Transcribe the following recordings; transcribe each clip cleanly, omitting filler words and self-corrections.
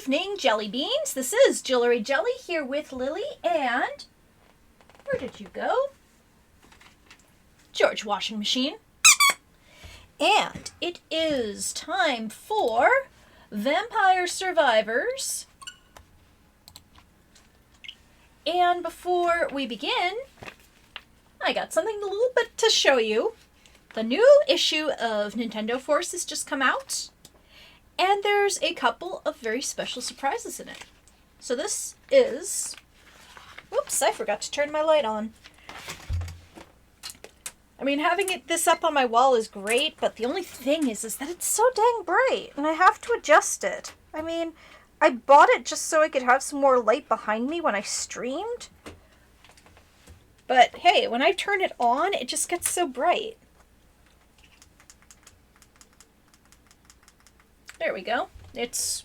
evening, Jelly Beans. This is Jewelry Jelly here with Lily and... Where did you go? George Washing Machine. And it is time for Vampire Survivors. And before we begin, I got something a little bit to show you. The new issue of Nintendo Force has just come out. And there's a couple of very special surprises in it. So this is... Whoops, I forgot to turn my light on. I mean, having this up on my wall is great, but the only thing is that it's so dang bright, and I have to adjust it. I mean, I bought it just so I could have some more light behind me when I streamed. But hey, when I turn it on, it just gets so bright. There we go. It's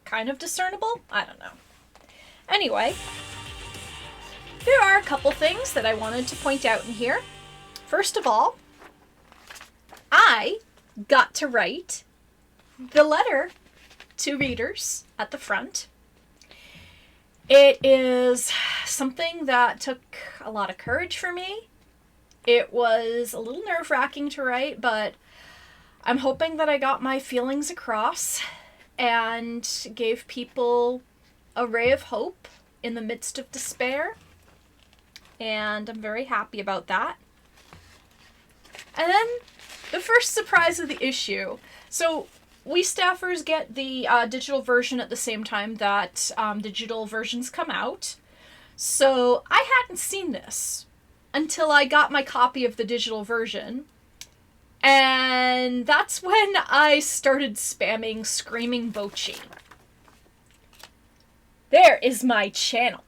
kind of discernible. I don't know. Anyway, there are a couple things that I wanted to point out in here. First of all, I got to write the letter to readers at the front. It is something that took a lot of courage for me. It was a little nerve-wracking to write, but I'm hoping that I got my feelings across and gave people a ray of hope in the midst of despair. And I'm very happy about that. And then the first surprise of the issue. So we staffers get the digital version at the same time that digital versions come out. So I hadn't seen this until I got my copy of the digital version. And that's when I started spamming Screaming Bochi. There is my channel.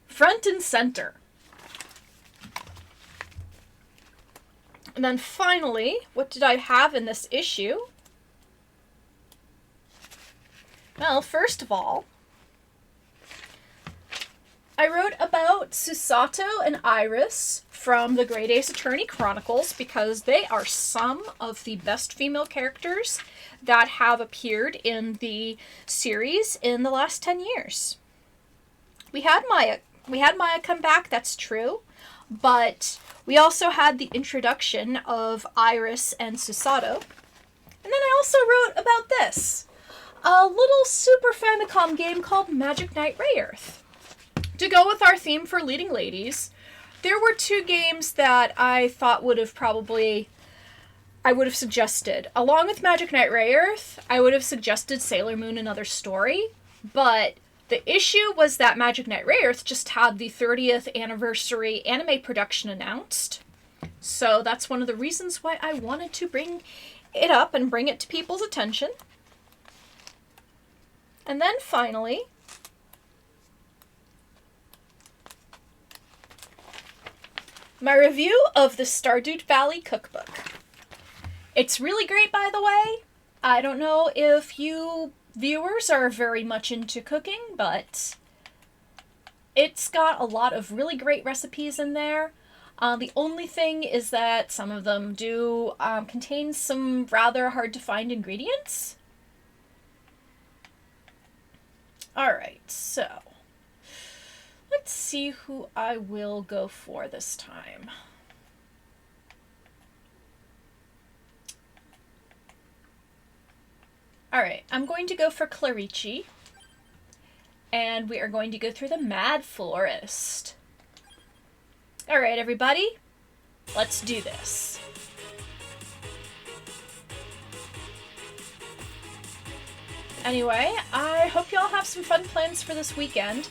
Front and center. And then finally, what did I have in this issue? Well, first of all, I wrote about Susato and Iris from the Great Ace Attorney Chronicles because they are some of the best female characters that have appeared in the series in the last 10 years. We had Maya come back, that's true, but we also had the introduction of Iris and Susato. And then I also wrote about this, a little Super Famicom game called Magic Knight Rayearth. To go with our theme for leading ladies, there were two games that I thought I would have suggested. Along with Magic Knight Rayearth, I would have suggested Sailor Moon Another Story, but the issue was that Magic Knight Rayearth just had the 30th anniversary anime production announced. So that's one of the reasons why I wanted to bring it up and bring it to people's attention. And then finally, my review of the Stardew Valley cookbook. It's really great, by the way. I don't know if you viewers are very much into cooking, but it's got a lot of really great recipes in there. The only thing is that some of them do contain some rather hard to find ingredients. Alright, so let's see who I will go for this time. Alright, I'm going to go for Clarici. And we are going to go through the Mad Florist. Alright, everybody. Let's do this. Anyway, I hope y'all have some fun plans for this weekend.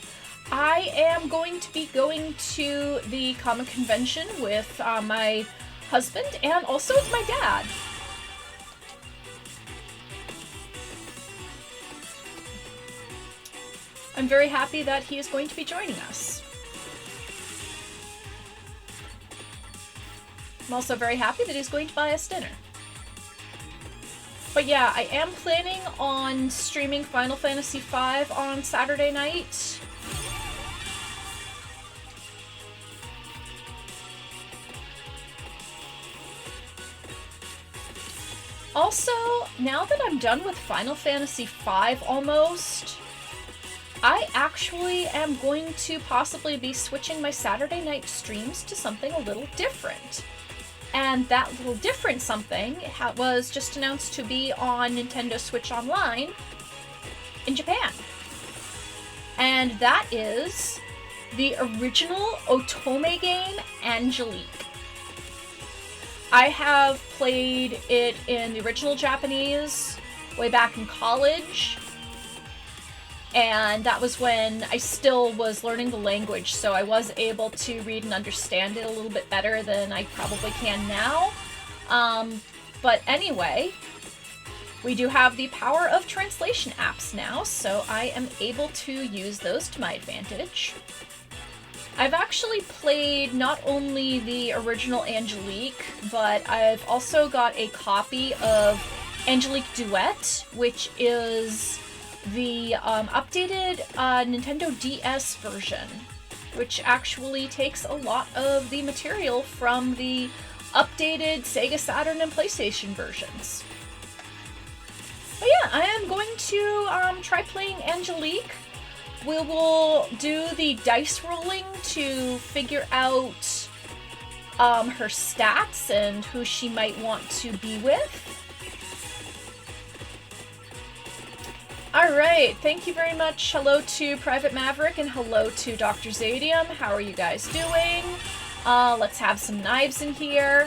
I am going to be going to the comic convention with my husband and also with my dad. I'm very happy that he is going to be joining us. I'm also very happy that he's going to buy us dinner. But yeah, I am planning on streaming Final Fantasy V on Saturday night. Also, now that I'm done with Final Fantasy V almost, I actually am going to possibly be switching my Saturday night streams to something a little different. And that little different something was just announced to be on Nintendo Switch Online in Japan. And that is the original Otome game, Angelique. I have played it in the original Japanese way back in college, and that was when I still was learning the language, so I was able to read and understand it a little bit better than I probably can now. But anyway, we do have the power of translation apps now, so I am able to use those to my advantage. I've actually played not only the original Angelique, but I've also got a copy of Angelique Duet, which is the updated Nintendo DS version, which actually takes a lot of the material from the updated Sega Saturn and PlayStation versions. But yeah, I am going to try playing Angelique. We will do the dice rolling to figure out her stats and who she might want to be with. Alright, thank you very much. Hello to Private Maverick and hello to Dr. Zadium. How are you guys doing? Let's have some knives in here.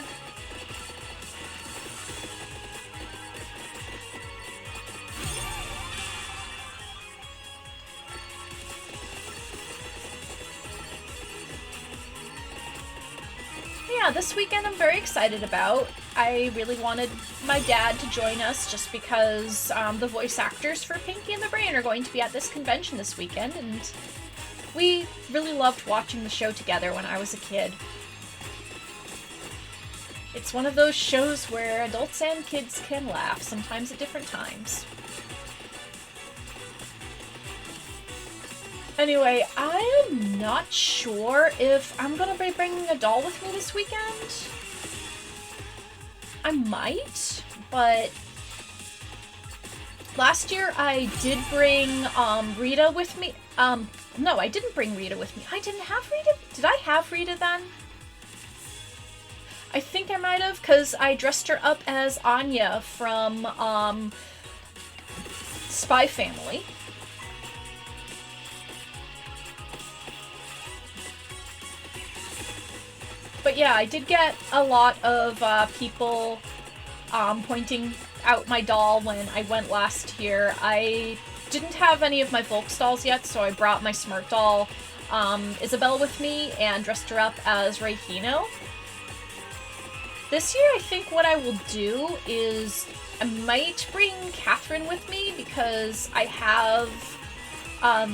Yeah, this weekend I'm very excited about. I really wanted my dad to join us just because the voice actors for Pinky and the Brain are going to be at this convention this weekend, and we really loved watching the show together when I was a kid. It's one of those shows where adults and kids can laugh, sometimes at different times. Anyway, I am not sure if I'm gonna be bringing a doll with me this weekend. I might, but last year I did bring Rita with me. No, I didn't bring Rita with me. I didn't have Rita? Did I have Rita then? I think I might have, because I dressed her up as Anya from Spy Family. But yeah, I did get a lot of people pointing out my doll when I went last year. I didn't have any of my Volks dolls yet, so I brought my Smart doll Isabelle with me and dressed her up as Reihino. This year, I think what I will do is I might bring Catherine with me because I have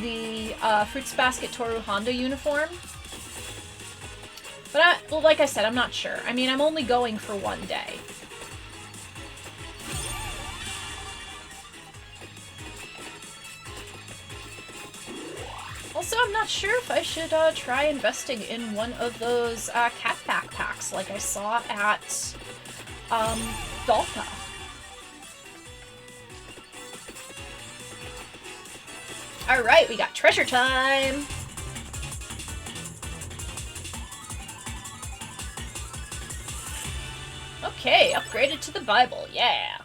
the Fruits Basket Toru Honda uniform. But, well, like I said, I'm not sure. I mean, I'm only going for one day. Also, I'm not sure if I should try investing in one of those cat backpacks like I saw at Dalka. Alright, we got treasure time! Okay, upgraded to the Bible, yeah!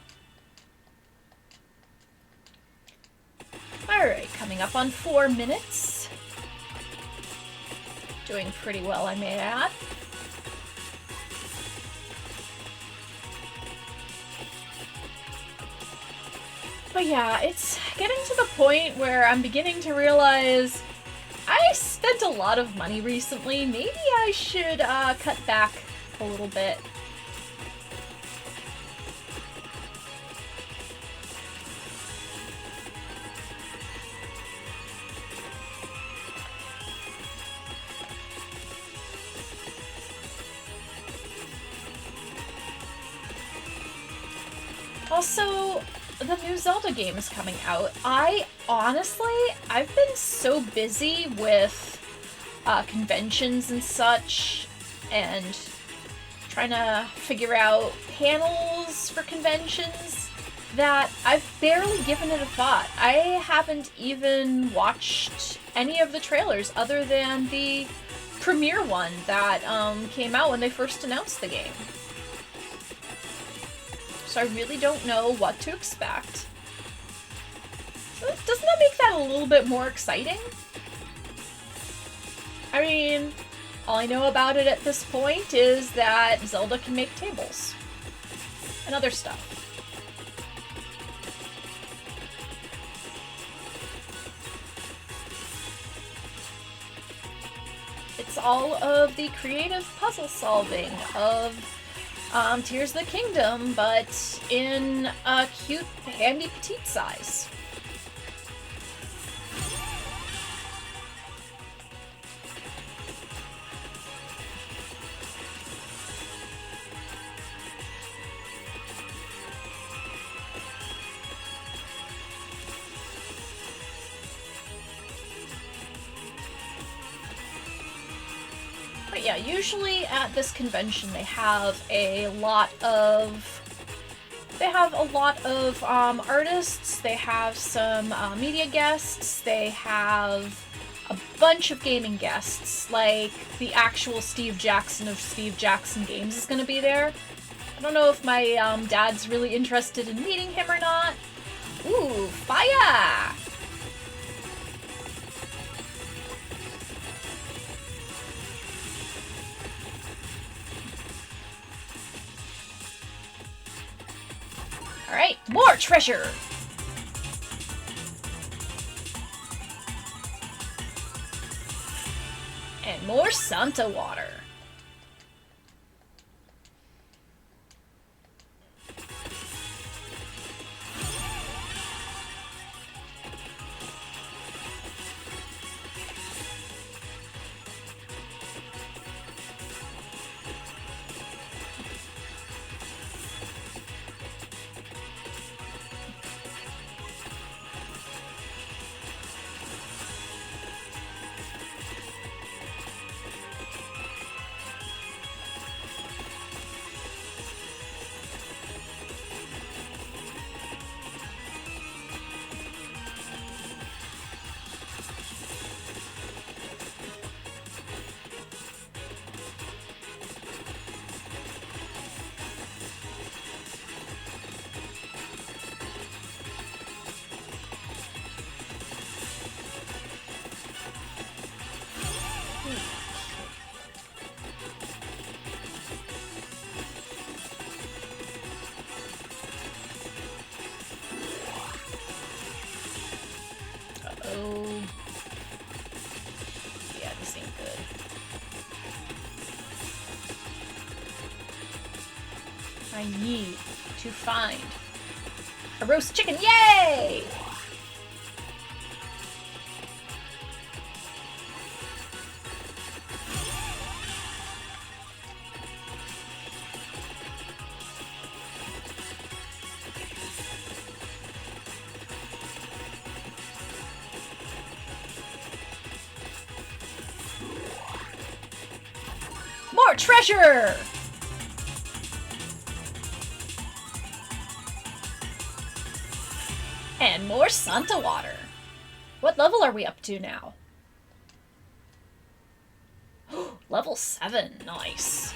Alright, coming up on 4 minutes. Doing pretty well, I may add. But yeah, it's getting to the point where I'm beginning to realize I spent a lot of money recently. Maybe I should cut back a little bit. Also, the new Zelda game is coming out. I've been so busy with conventions and such, and trying to figure out panels is for conventions that I've barely given it a thought. I haven't even watched any of the trailers other than the premiere one that came out when they first announced the game. So I really don't know what to expect. So doesn't that make that a little bit more exciting? I mean, all I know about it at this point is that Zelda can make tables. And other stuff. It's all of the creative puzzle solving of Tears of the Kingdom, but in a cute, handy, petite size. But yeah, usually at this convention they have a lot of artists, they have some media guests, they have a bunch of gaming guests, like the actual Steve Jackson of Steve Jackson Games is going to be there. I don't know if my dad's really interested in meeting him or not. Ooh, fire! Alright, more treasure! And more Santa water. Uh-oh. Yeah, this ain't good. I need to find a roast chicken. Yay! More treasure! And more Santa water. What level are we up to now? Level 7, nice.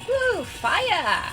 Woo, fire!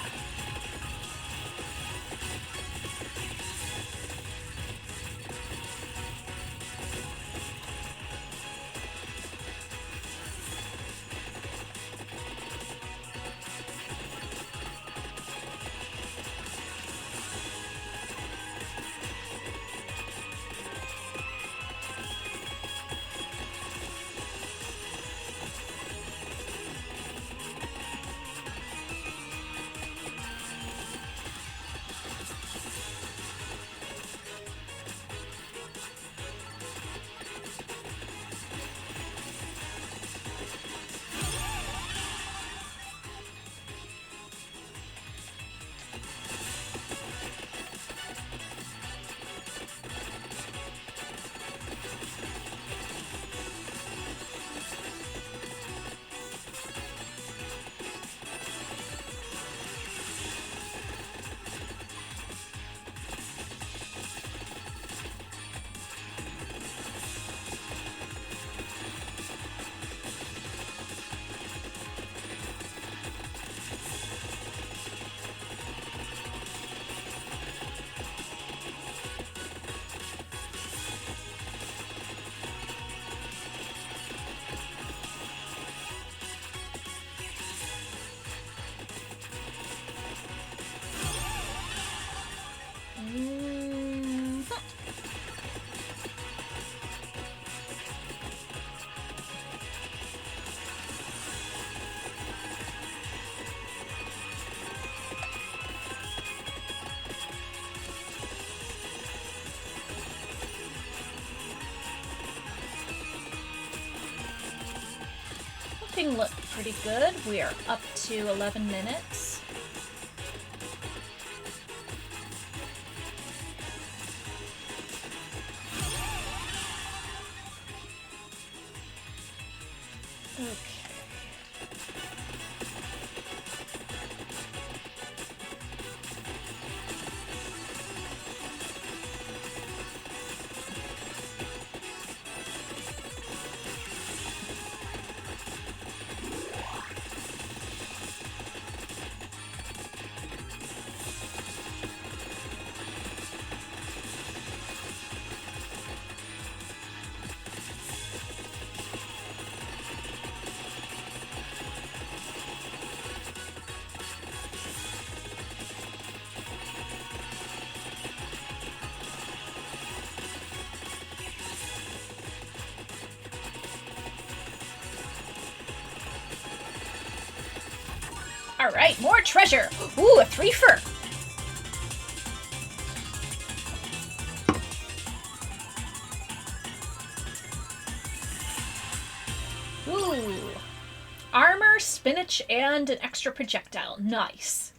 keeping look pretty good. We are up to 11 minutes. Okay. Alright, more treasure! Ooh, a threefer! Ooh. Armor, spinach, and an extra projectile. Nice.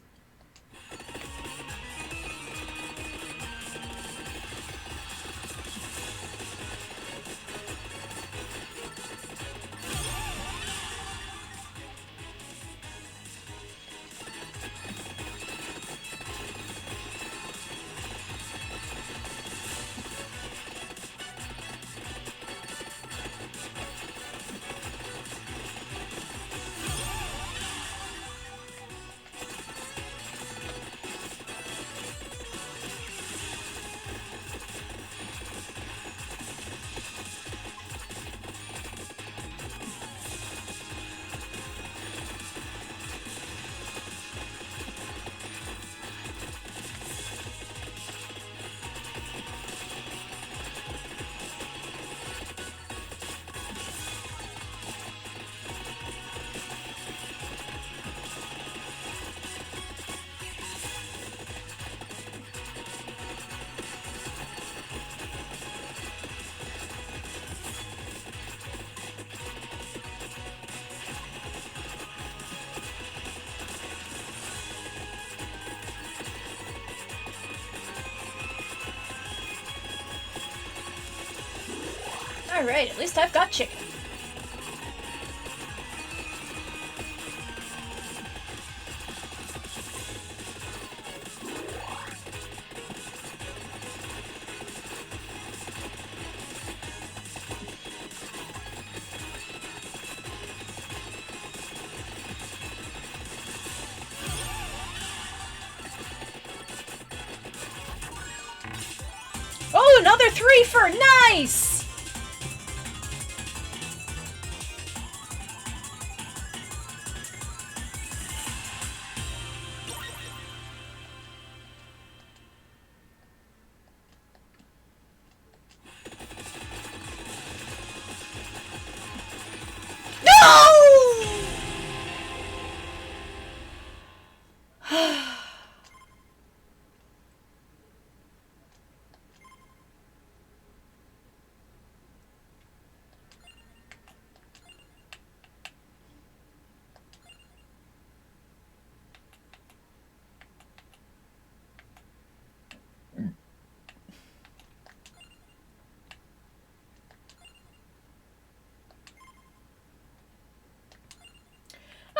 Alright, at least I've got chicken. Oh, another threefer! Nice!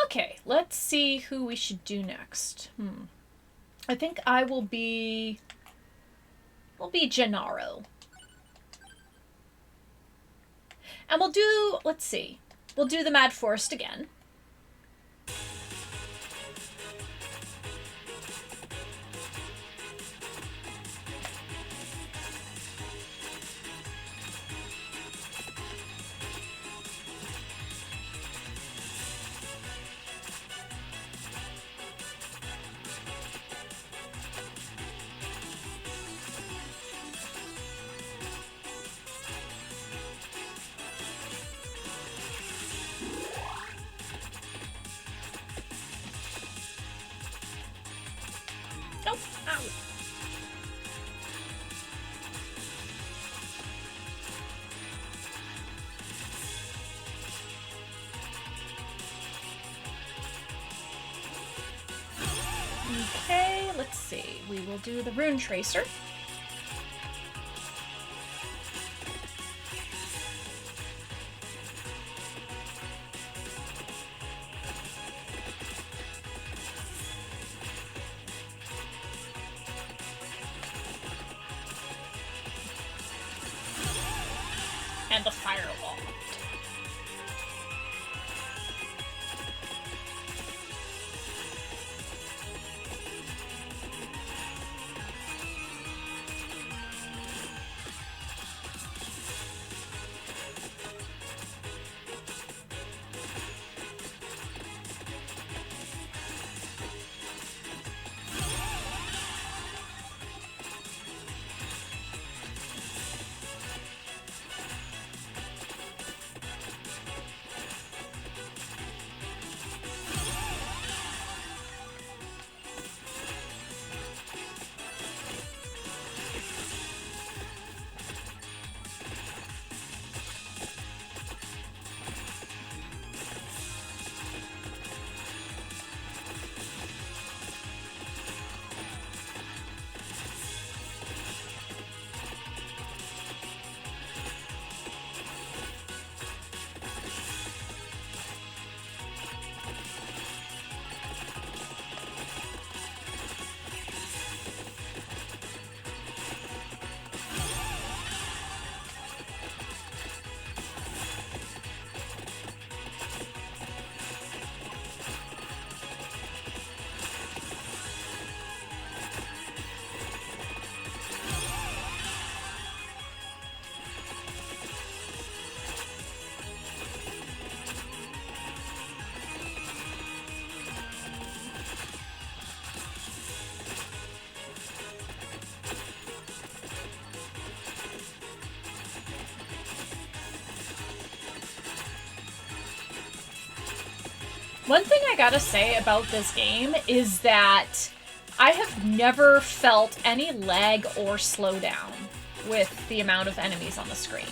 Okay, let's see who we should do next. I think I will be Gennaro. And we'll do, let's see. We'll do the Mad Forest again. see. We will do the Rune Tracer. And the Firewall. One thing I gotta say about this game is that I have never felt any lag or slowdown with the amount of enemies on the screen.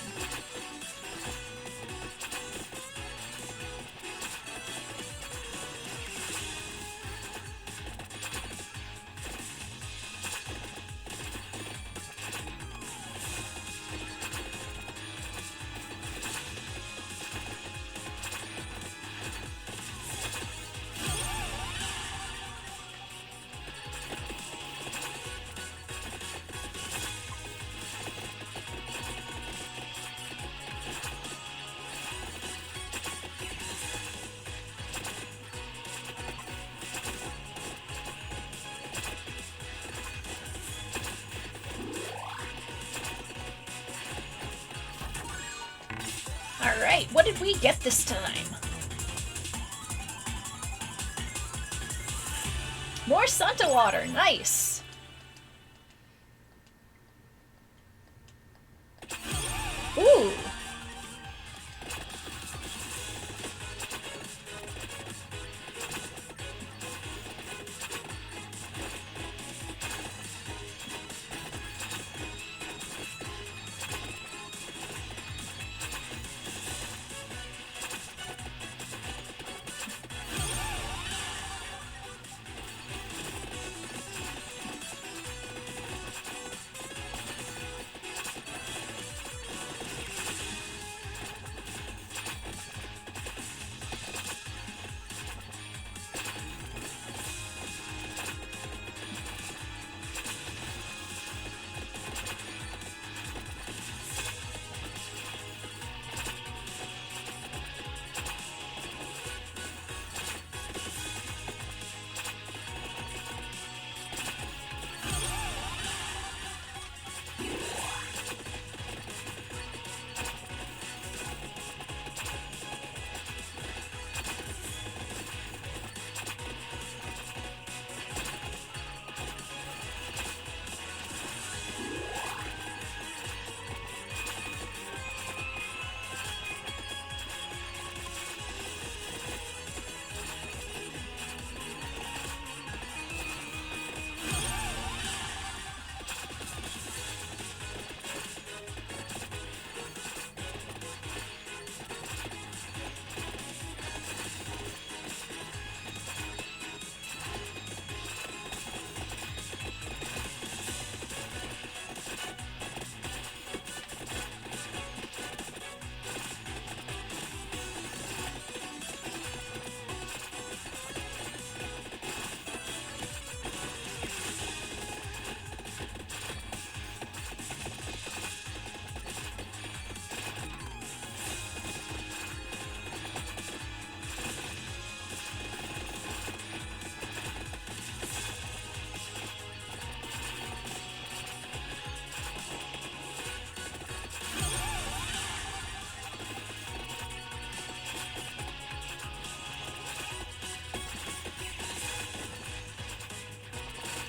Alright, what did we get this time? More Santa water, nice! Ooh!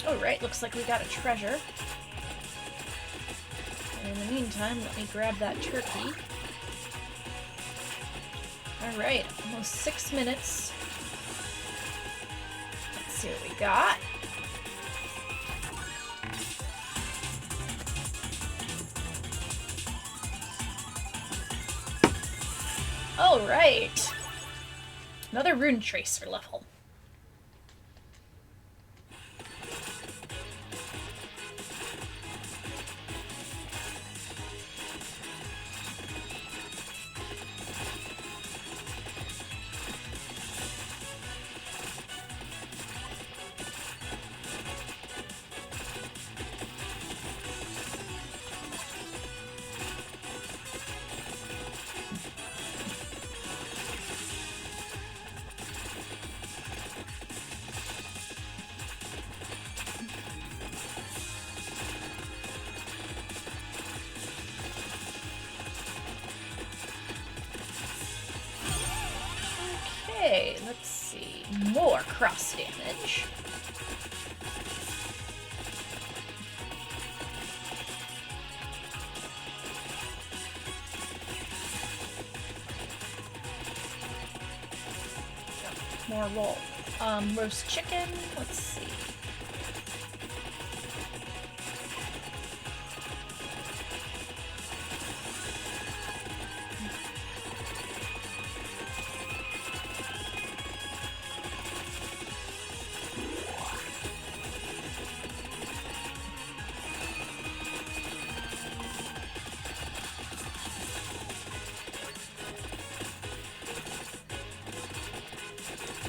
Alright, looks like we got a treasure. And in the meantime, let me grab that turkey. Alright, almost 6 minutes. Let's see what we got. Alright. Another Rune Tracer level. Okay, let's see. More cross damage. More roll. Roast chicken. Let's see.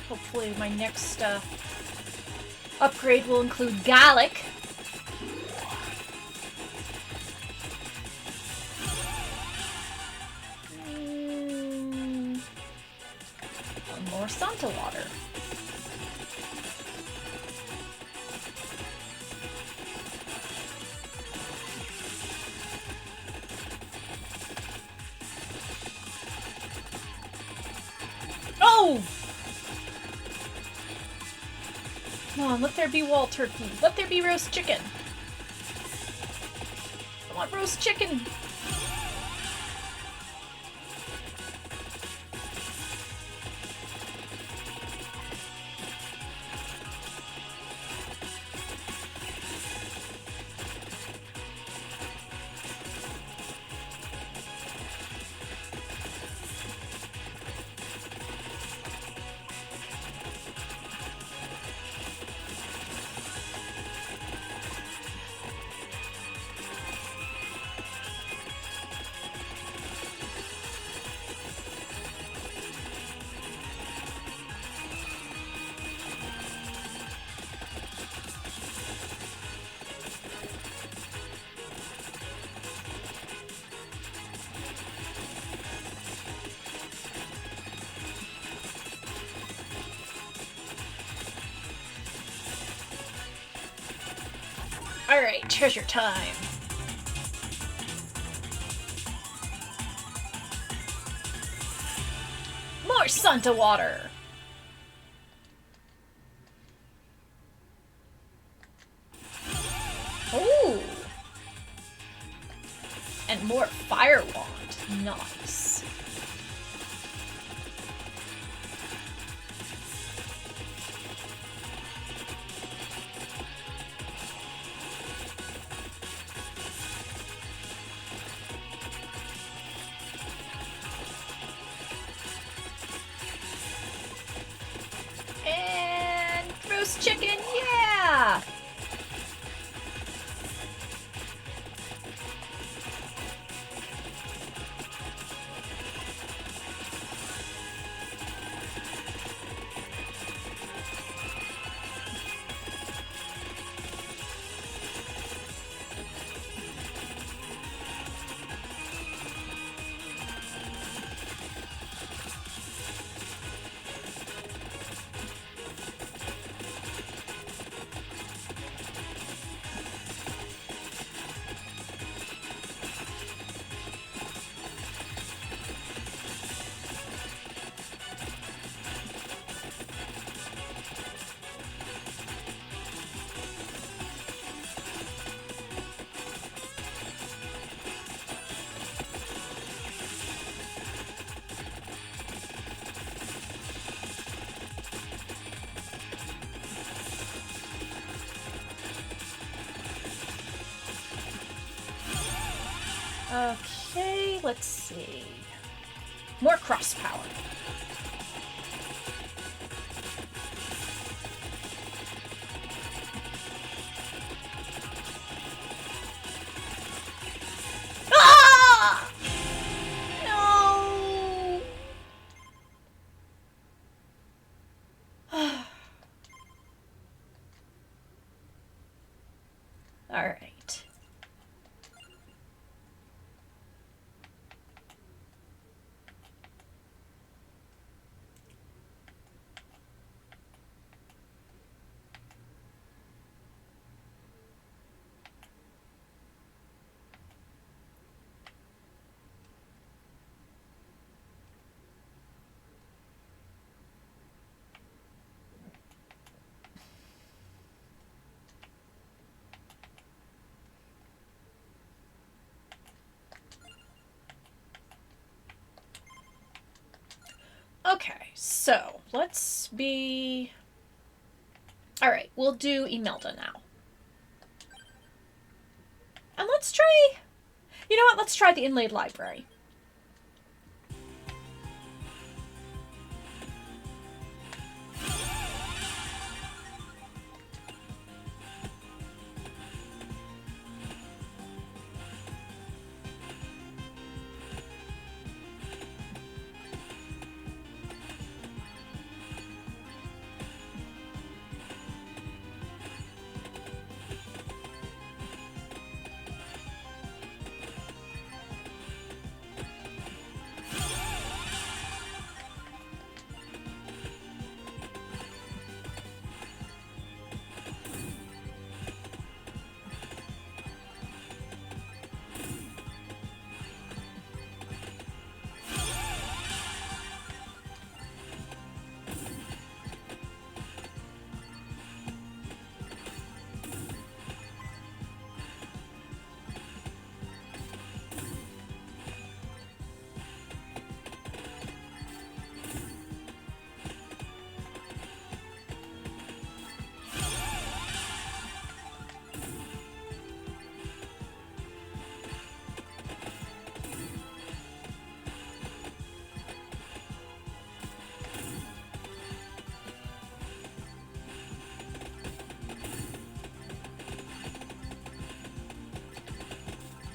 Hopefully my next upgrade will include Gallic. More Santa water. Oh! Come on, let there be wall turkey. Let there be roast chicken. I want roast chicken. Alright, treasure time. More Santa water. Ooh. And more fire wand. Nice. And roast chicken, yeah! Okay, let's see. More cross power. Ah! No! All right. Okay, so let's be... Alright, we'll do Imelda now. And let's try... You know what? Let's try the Inlaid Library.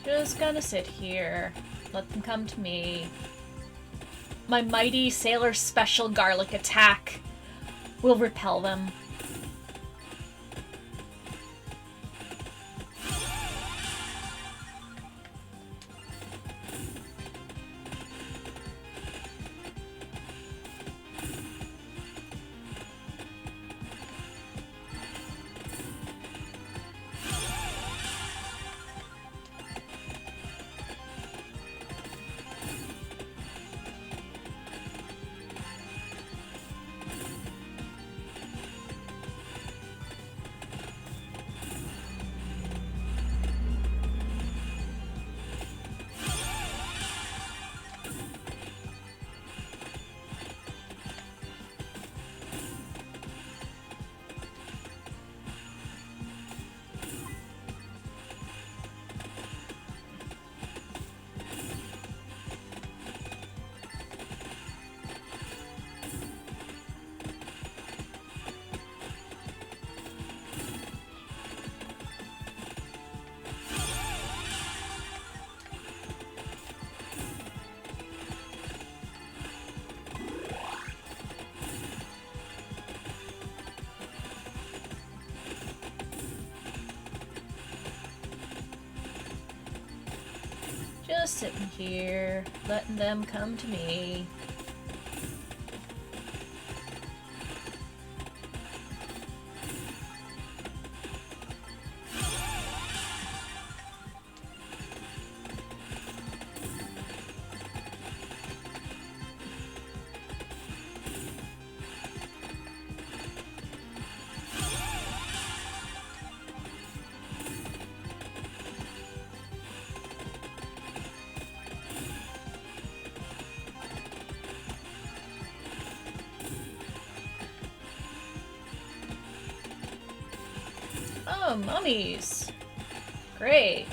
Just gonna sit here. Let them come to me. My mighty Sailor Special Garlic attack will repel them. Just sitting here, letting them come to me. Oh, mummies. Great.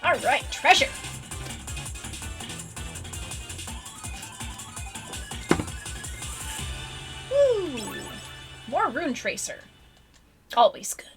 Alright, treasure. Woo! More Rune Tracer. Always good.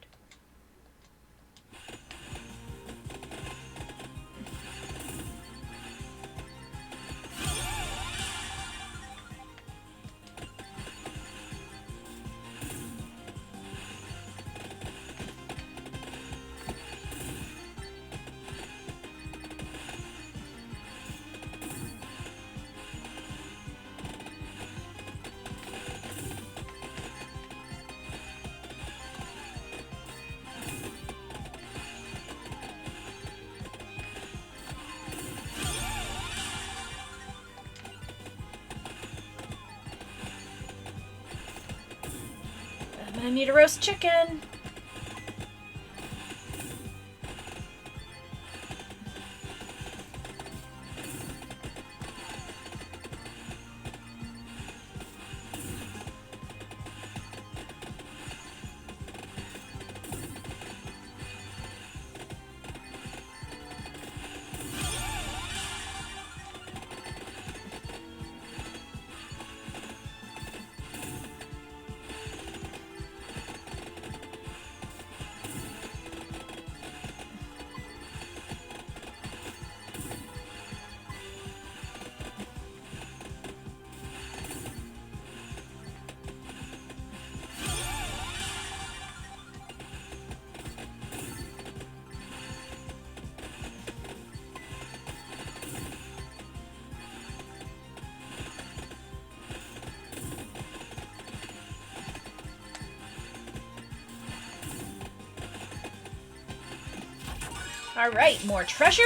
I'm gonna need a roast chicken. Alright, more treasure.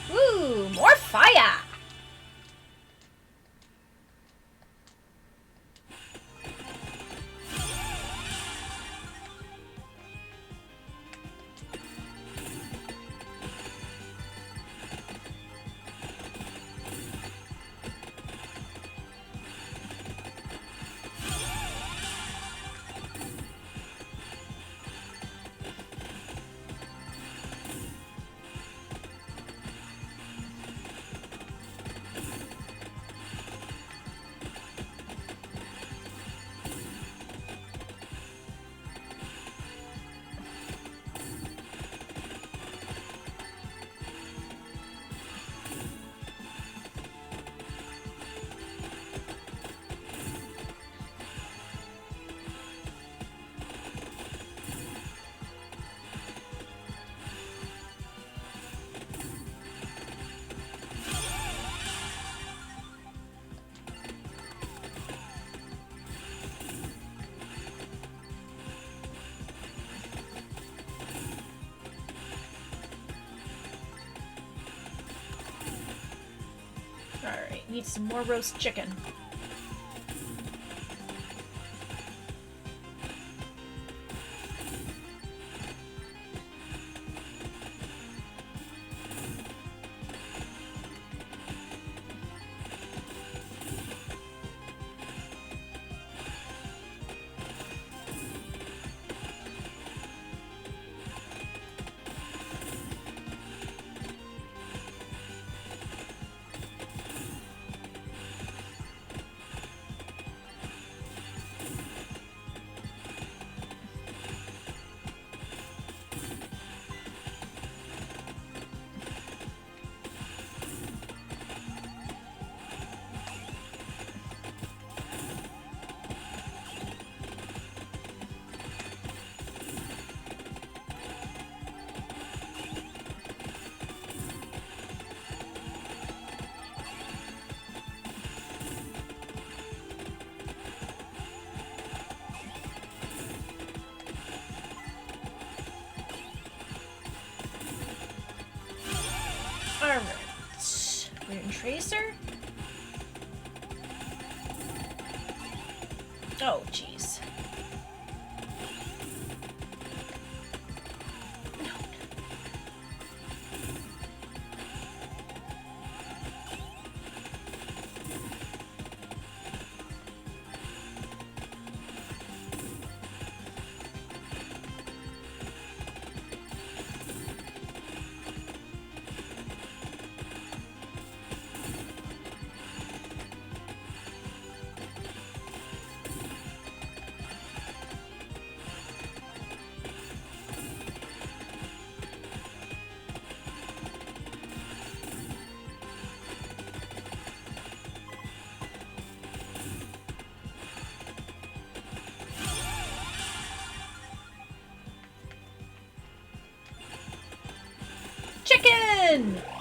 Woo, more fire. Alright, need some more roast chicken. Alright. Rune Tracer. Oh, jeez. in!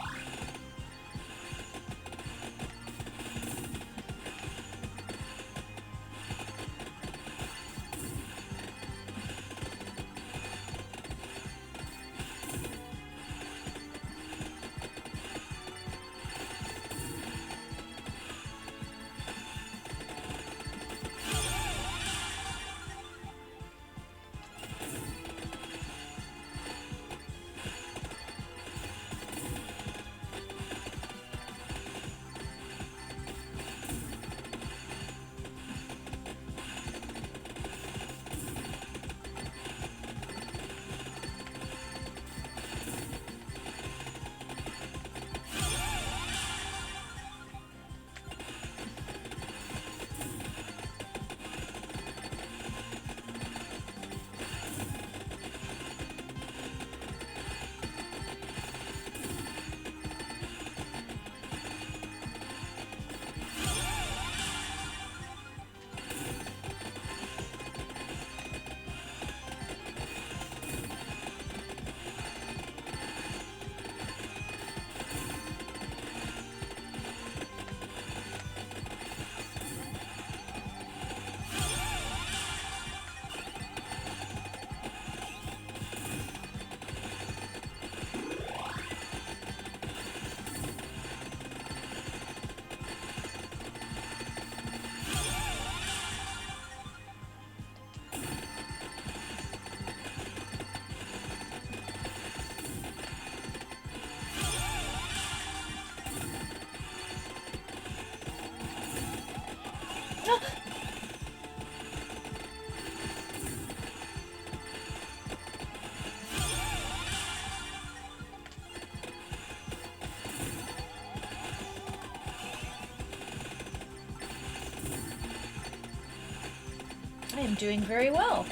I am doing very well.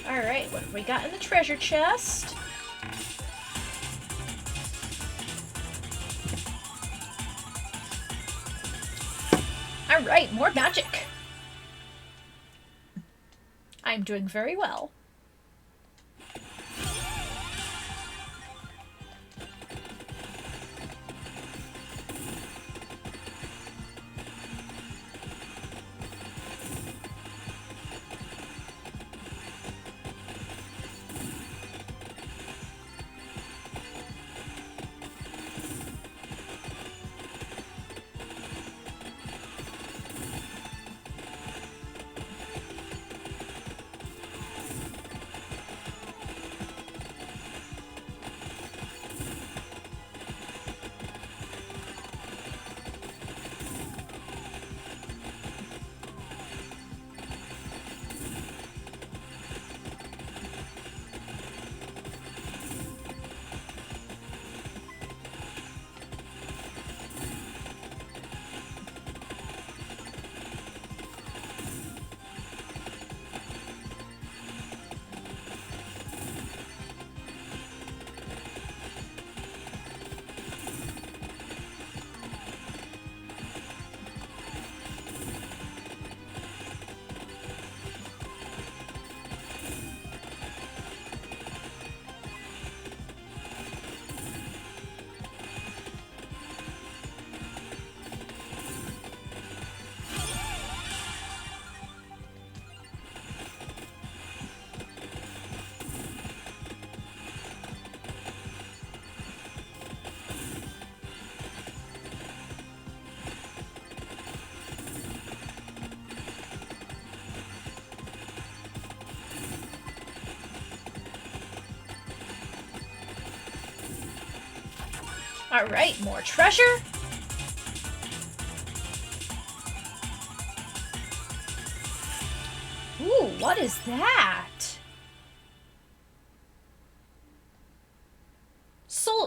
Alright, what have we got in the treasure chest? Alright, more magic! I'm doing very well. Alright, more treasure. Ooh, what is that?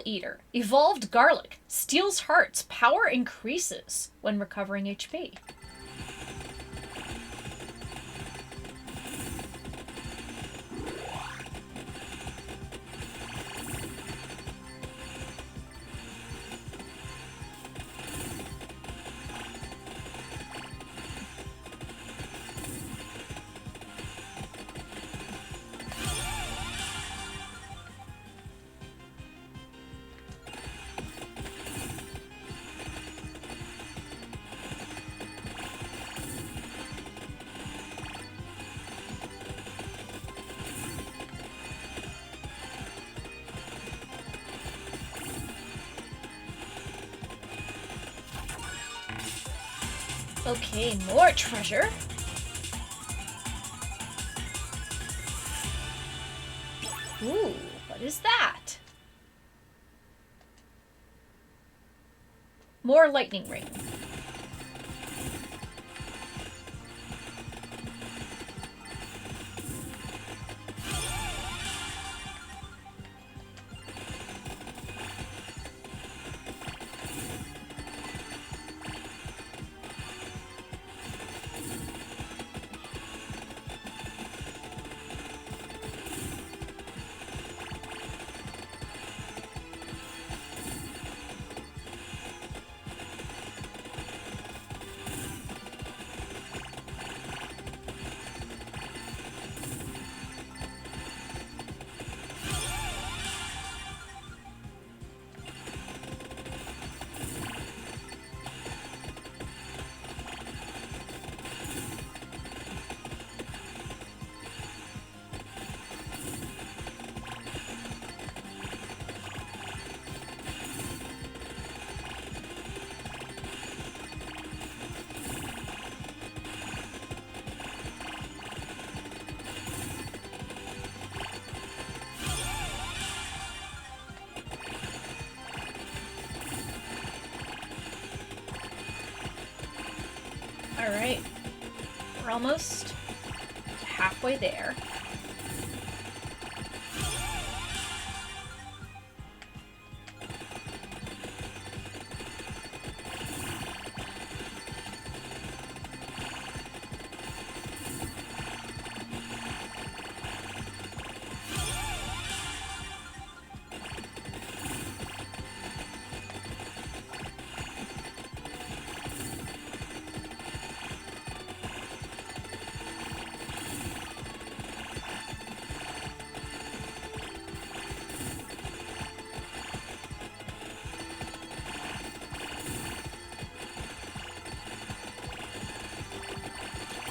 Eater. Evolved Garlic. Steals hearts. Power increases when recovering HP. Okay, more treasure. Ooh, what is that? More lightning ring. Alright, we're almost halfway there.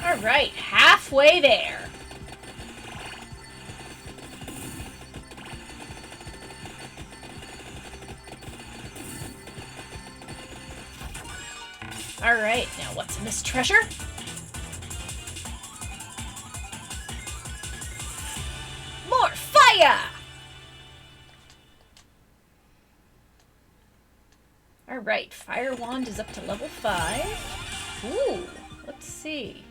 Alright, halfway there. Alright, now what's in this treasure? More fire! Alright, Fire Wand is up to level 5. Ooh, let's see.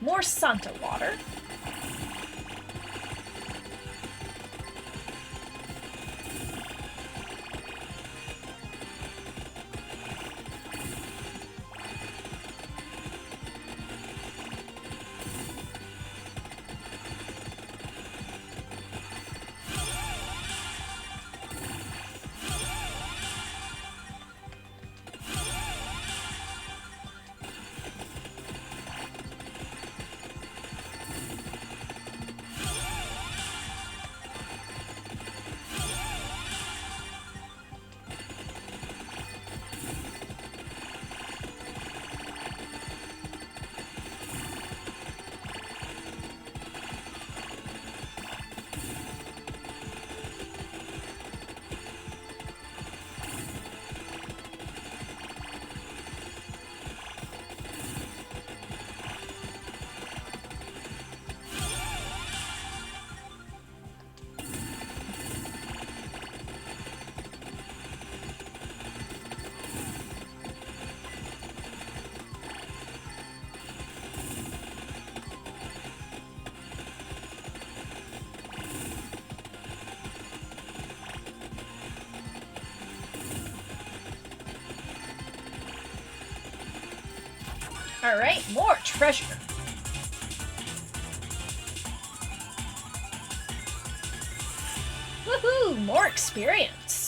More Santa water. Alright, more treasure. Woohoo! More experience.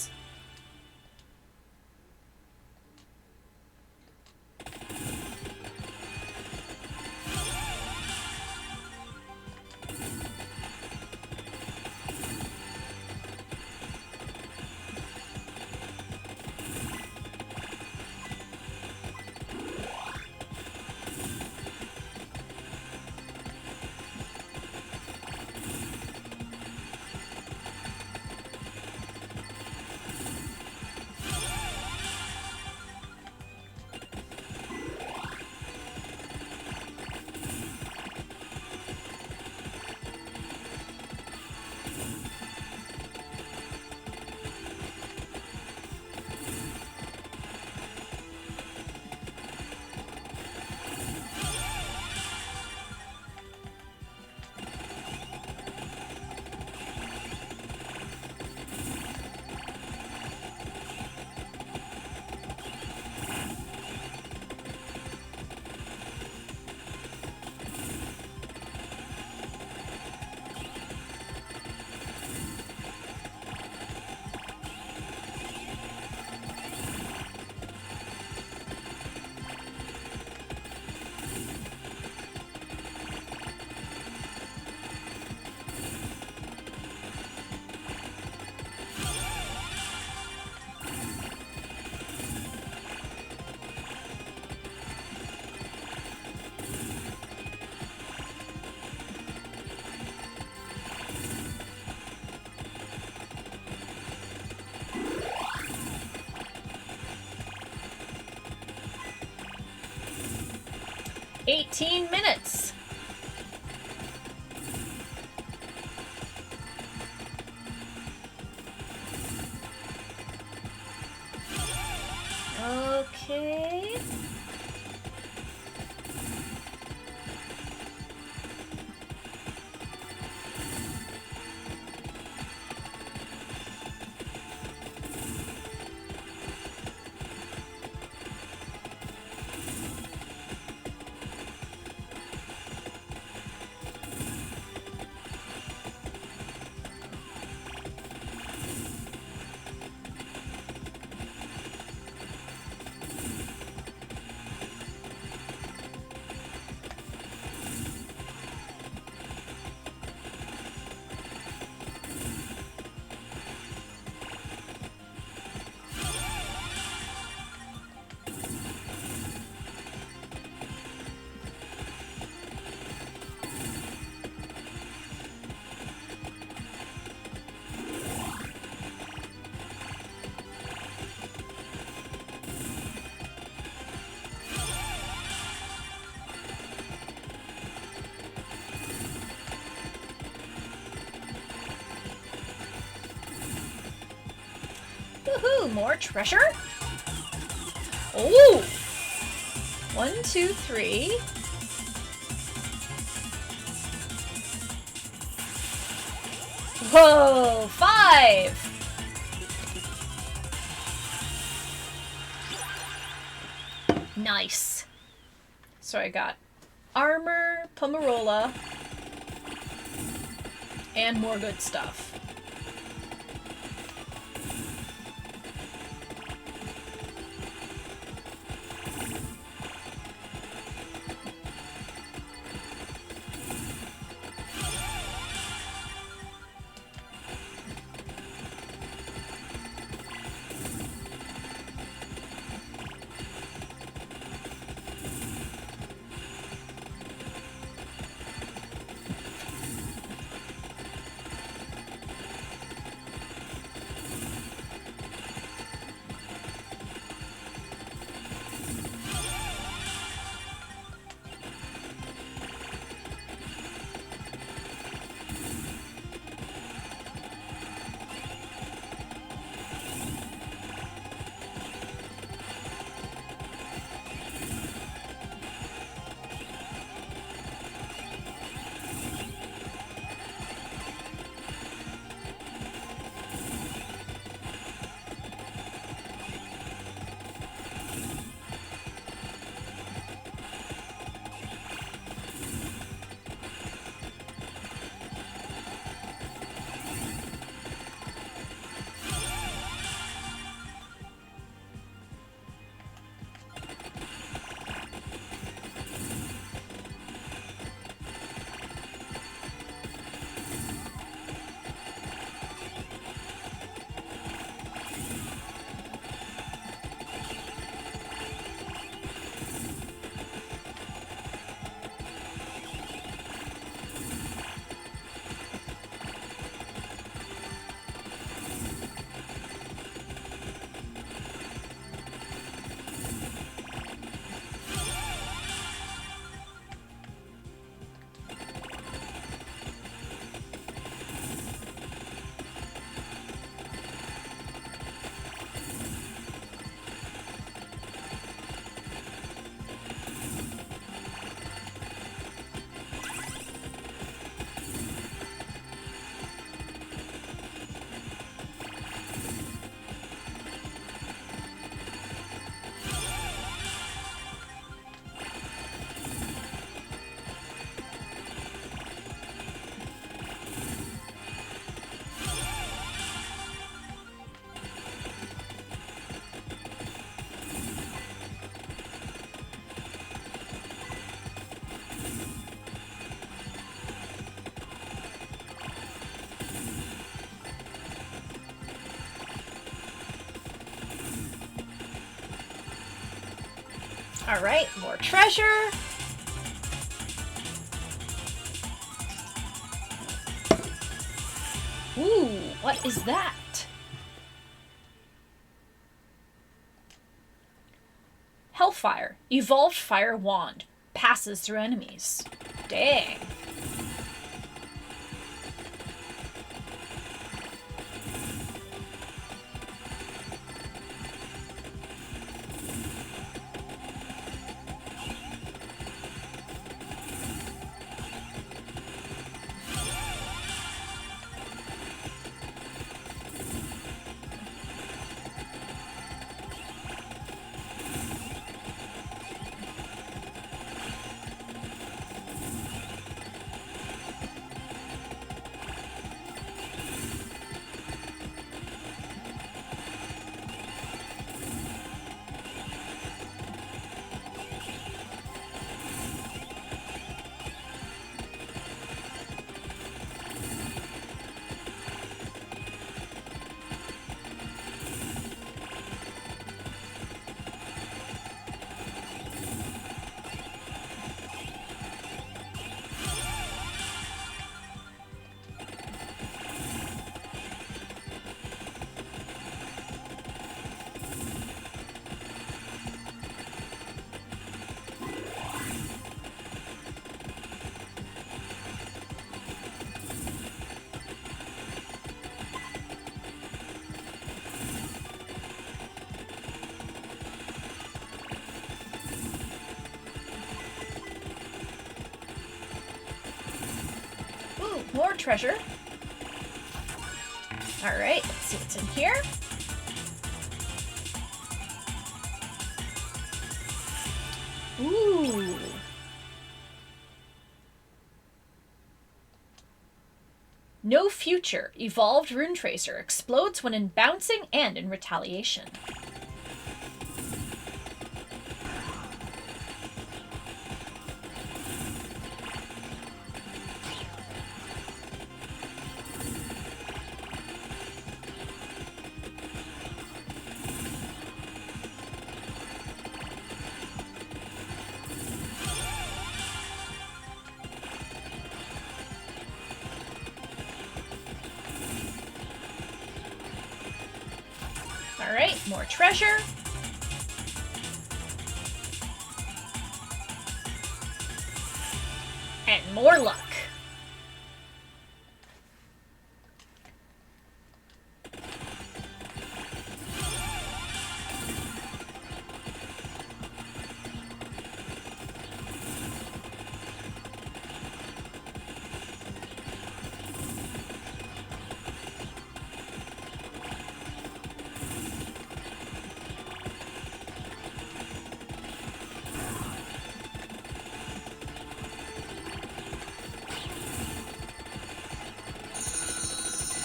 $18. Okay. Woohoo! More treasure? Oh! 1, 2, 3. Whoa! 5! Nice. So I got armor, Pomarola, and more good stuff. Alright, more treasure. Ooh, what is that? Hellfire. Evolved fire wand. Passes through enemies. Dang. More treasure. Alright, let's see what's in here. Ooh. No future. Evolved Rune Tracer. Explodes when in bouncing and in retaliation. Alright, more treasure. And more luck.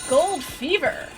Gold Fever.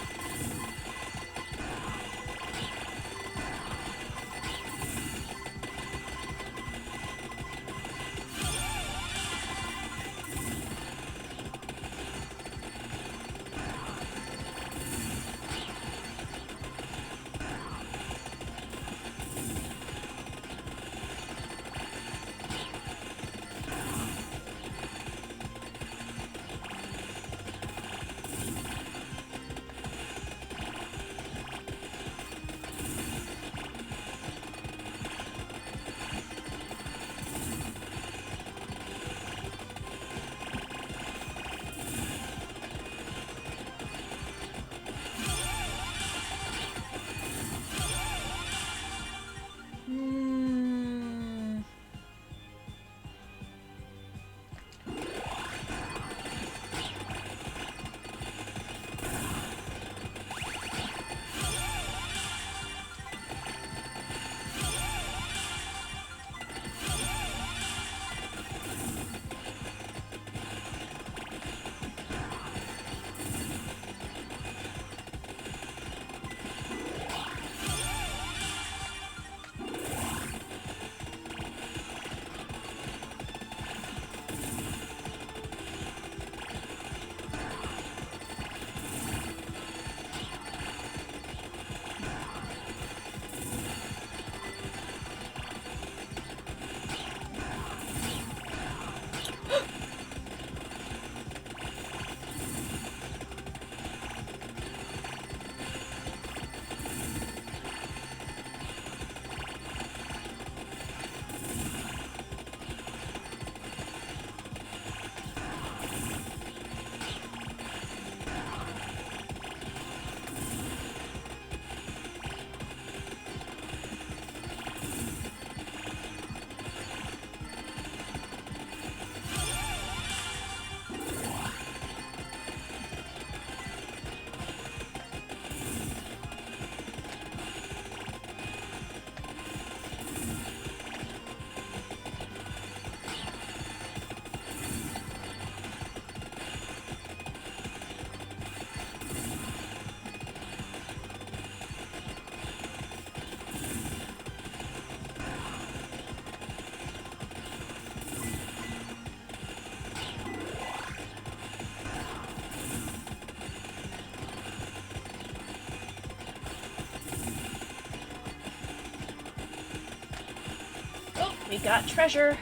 We got treasure.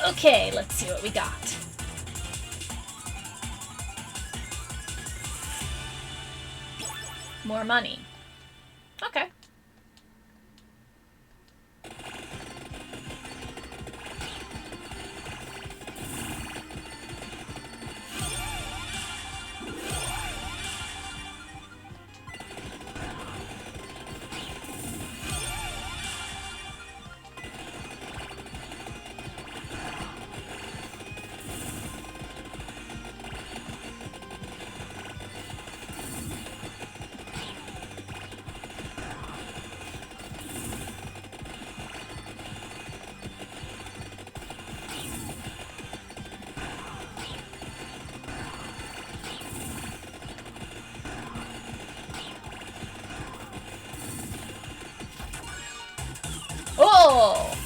Okay, let's see what we got. More money. Okay. Oh!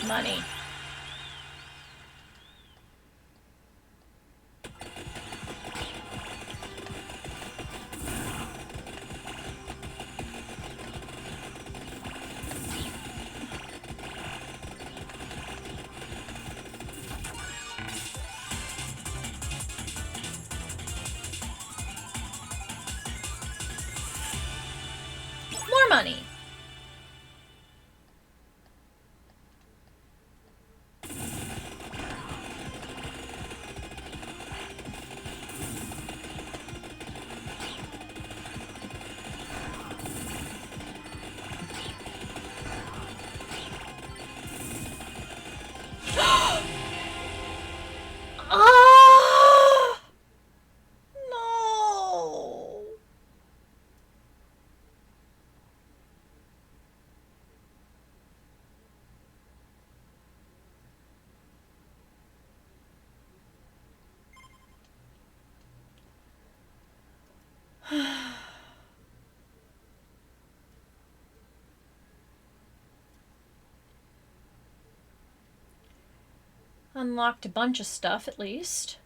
Money. More money. Ah! No. Unlocked a bunch of stuff, at least.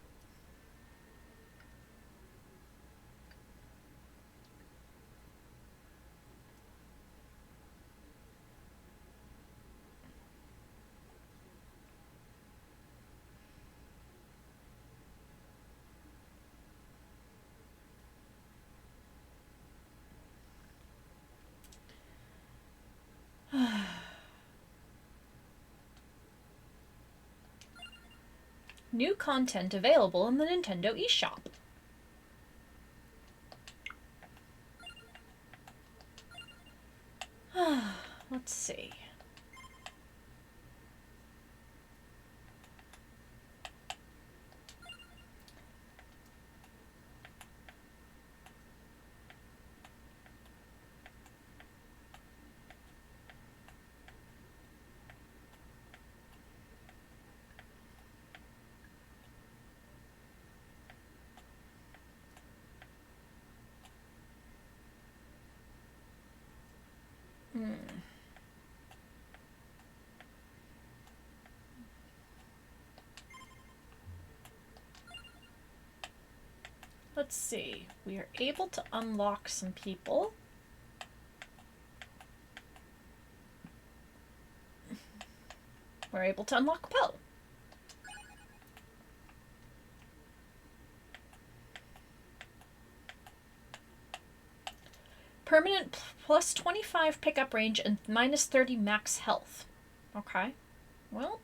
New content available in the Nintendo eShop. Let's see. Let's see. We are able to unlock some people. We're able to unlock Poe. Permanent plus 25 pickup range and minus 30 max health. Okay. Well.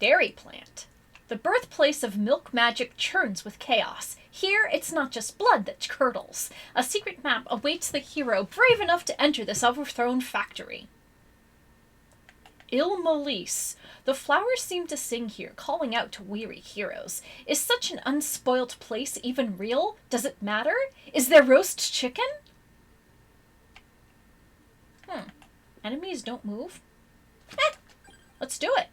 Dairy Plant. The birthplace of milk magic churns with chaos. Here, it's not just blood that curdles. A secret map awaits the hero brave enough to enter this overthrown factory. Ilmolis. The flowers seem to sing here, calling out to weary heroes. Is such an unspoilt place even real? Does it matter? Is there roast chicken? Enemies don't move? Let's do it.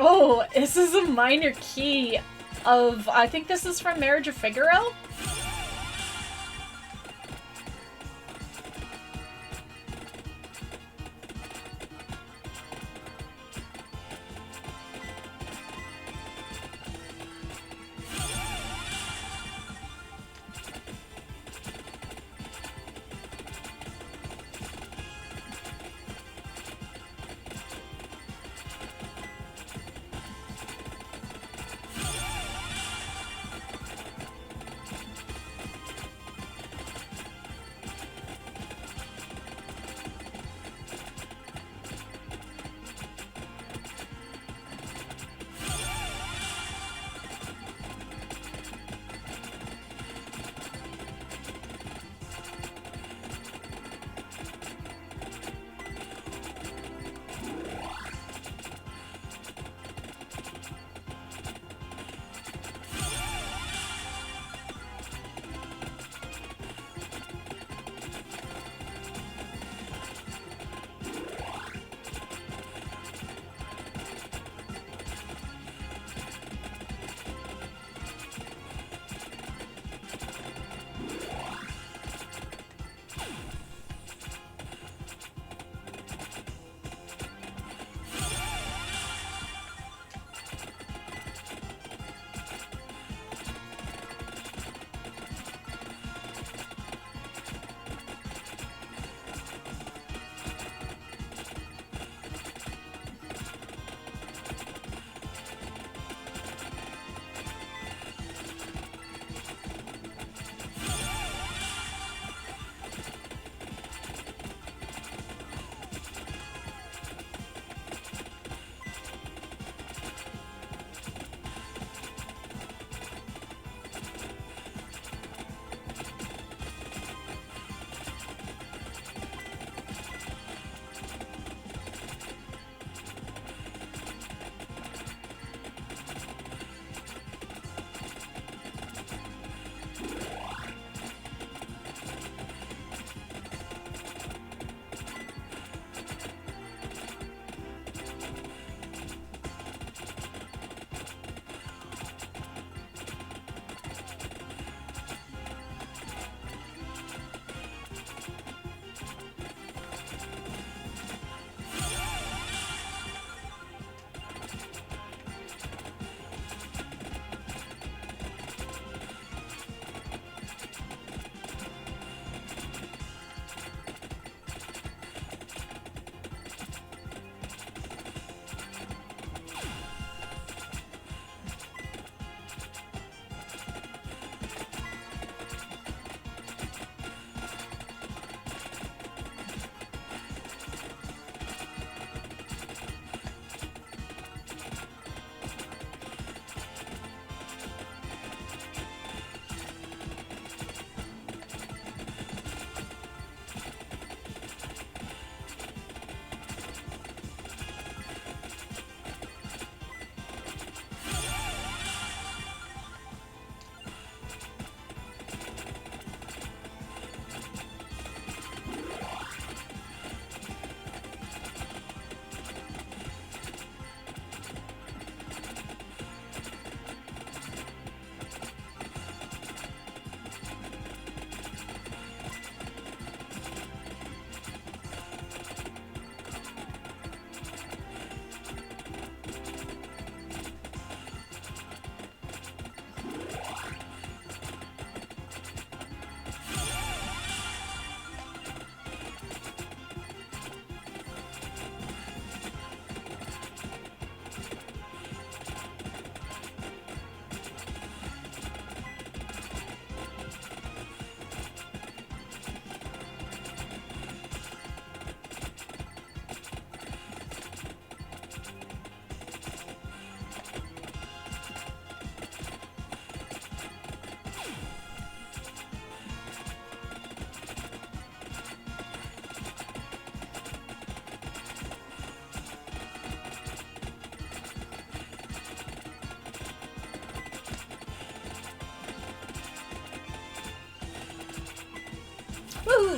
Oh, this is a minor key of, I think this is from Marriage of Figaro?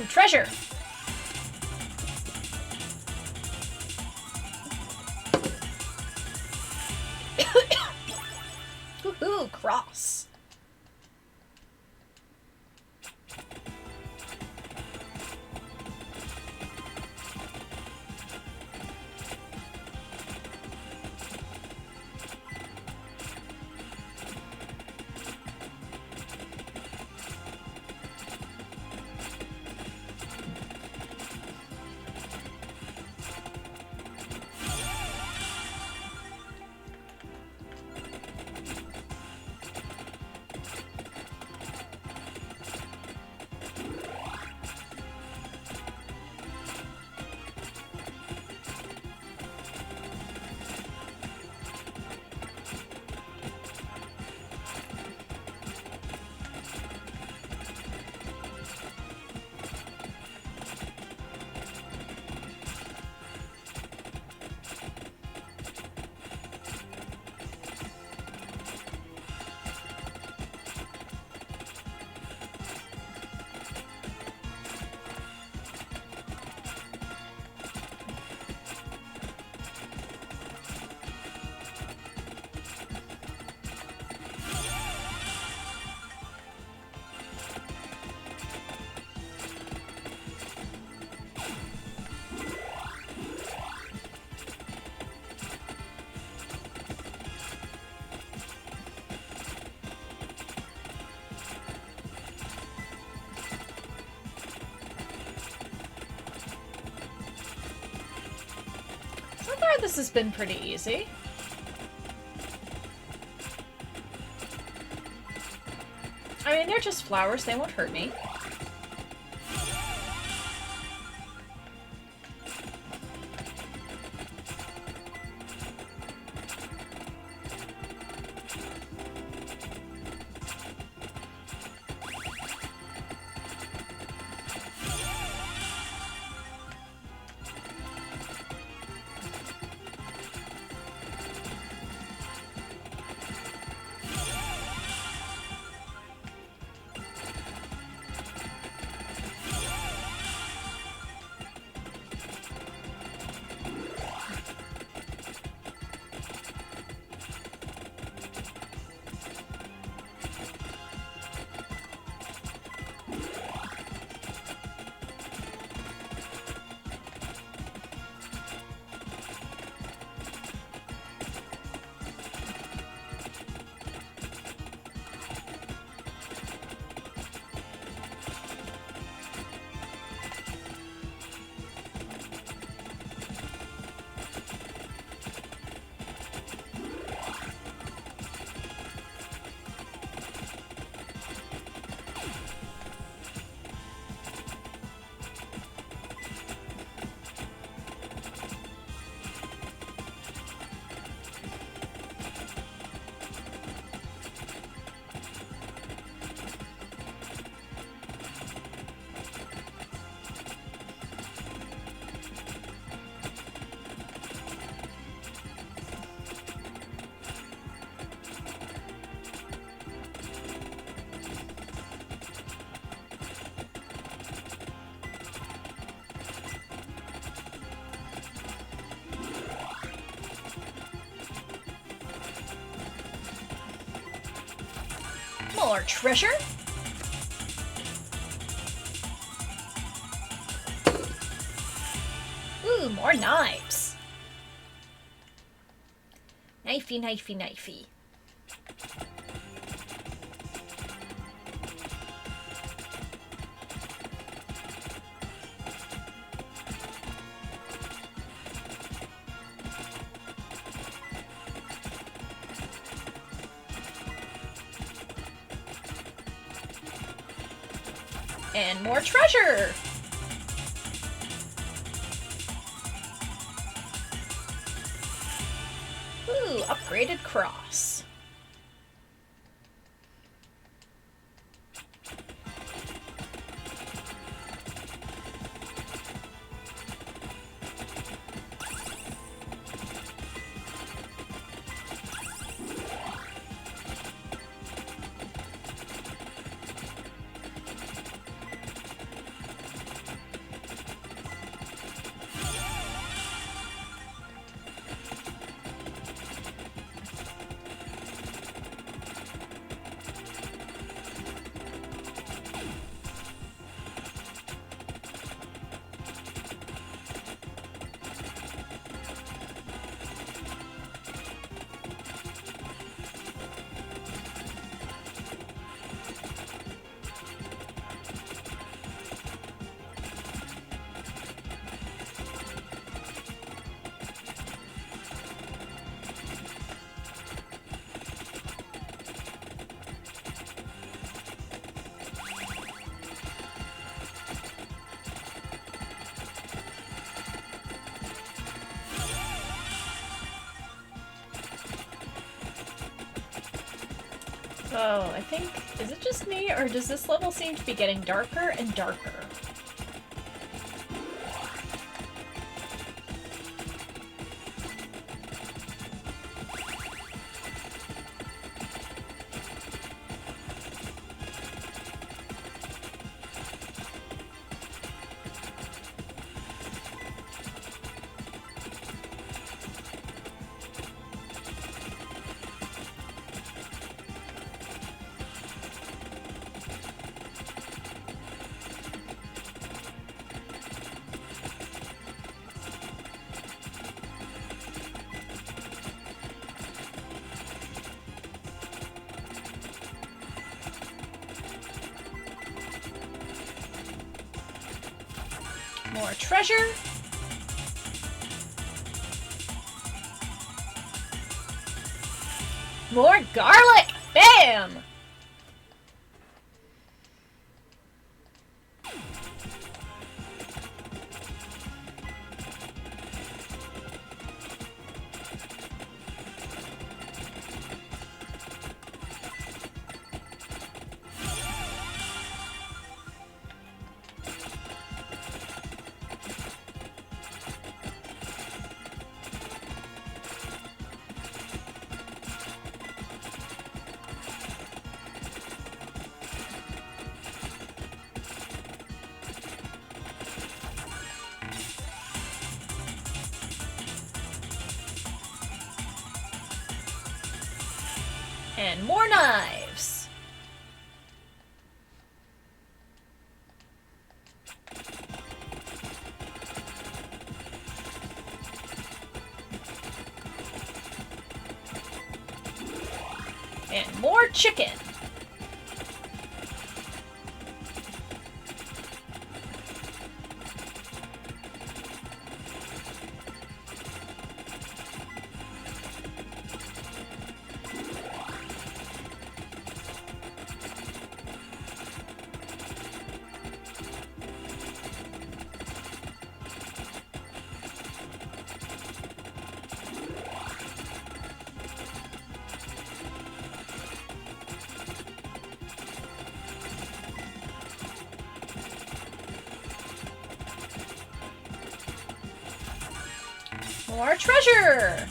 Ooh, treasure. Woohoo, cross. So far, this has been pretty easy. I mean, they're just flowers. They won't hurt me. More treasure. Ooh, more knives. Knifey, knifey, knifey. And more treasure! Ooh, upgraded cross. So, I think, is it just me, or does this level seem to be getting darker and darker? More treasure. More garlic! Bam! And more knives. And more chicken. More treasure!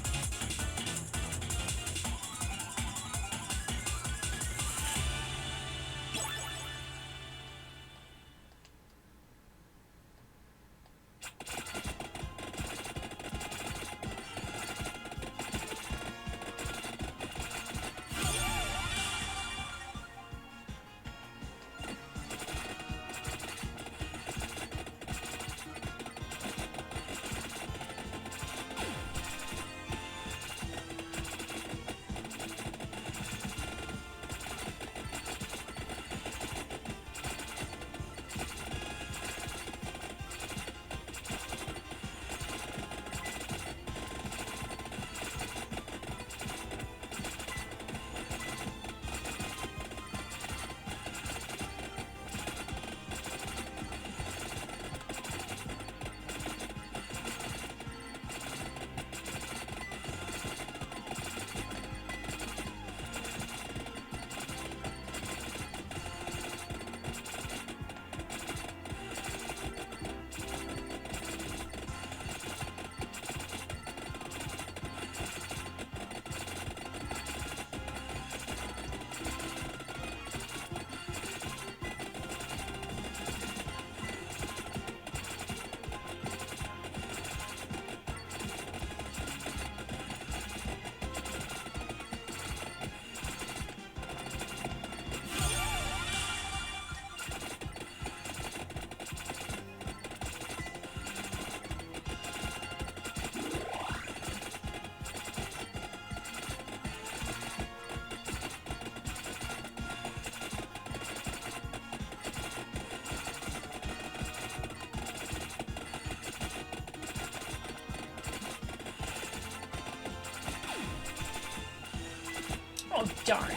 Oh, darn.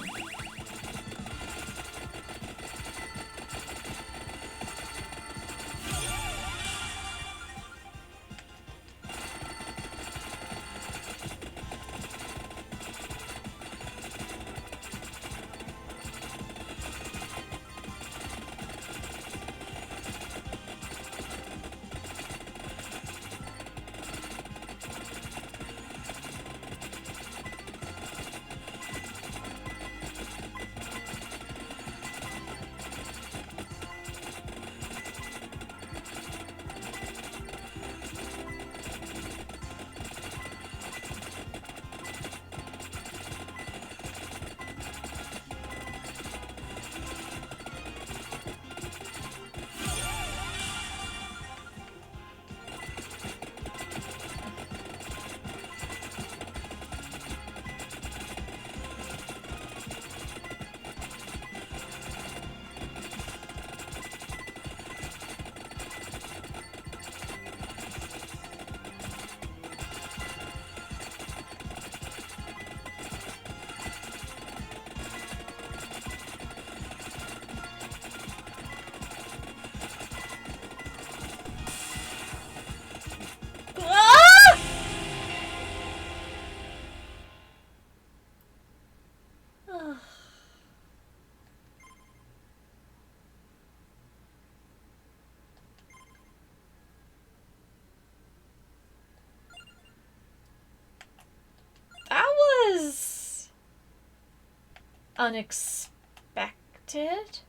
unexpected.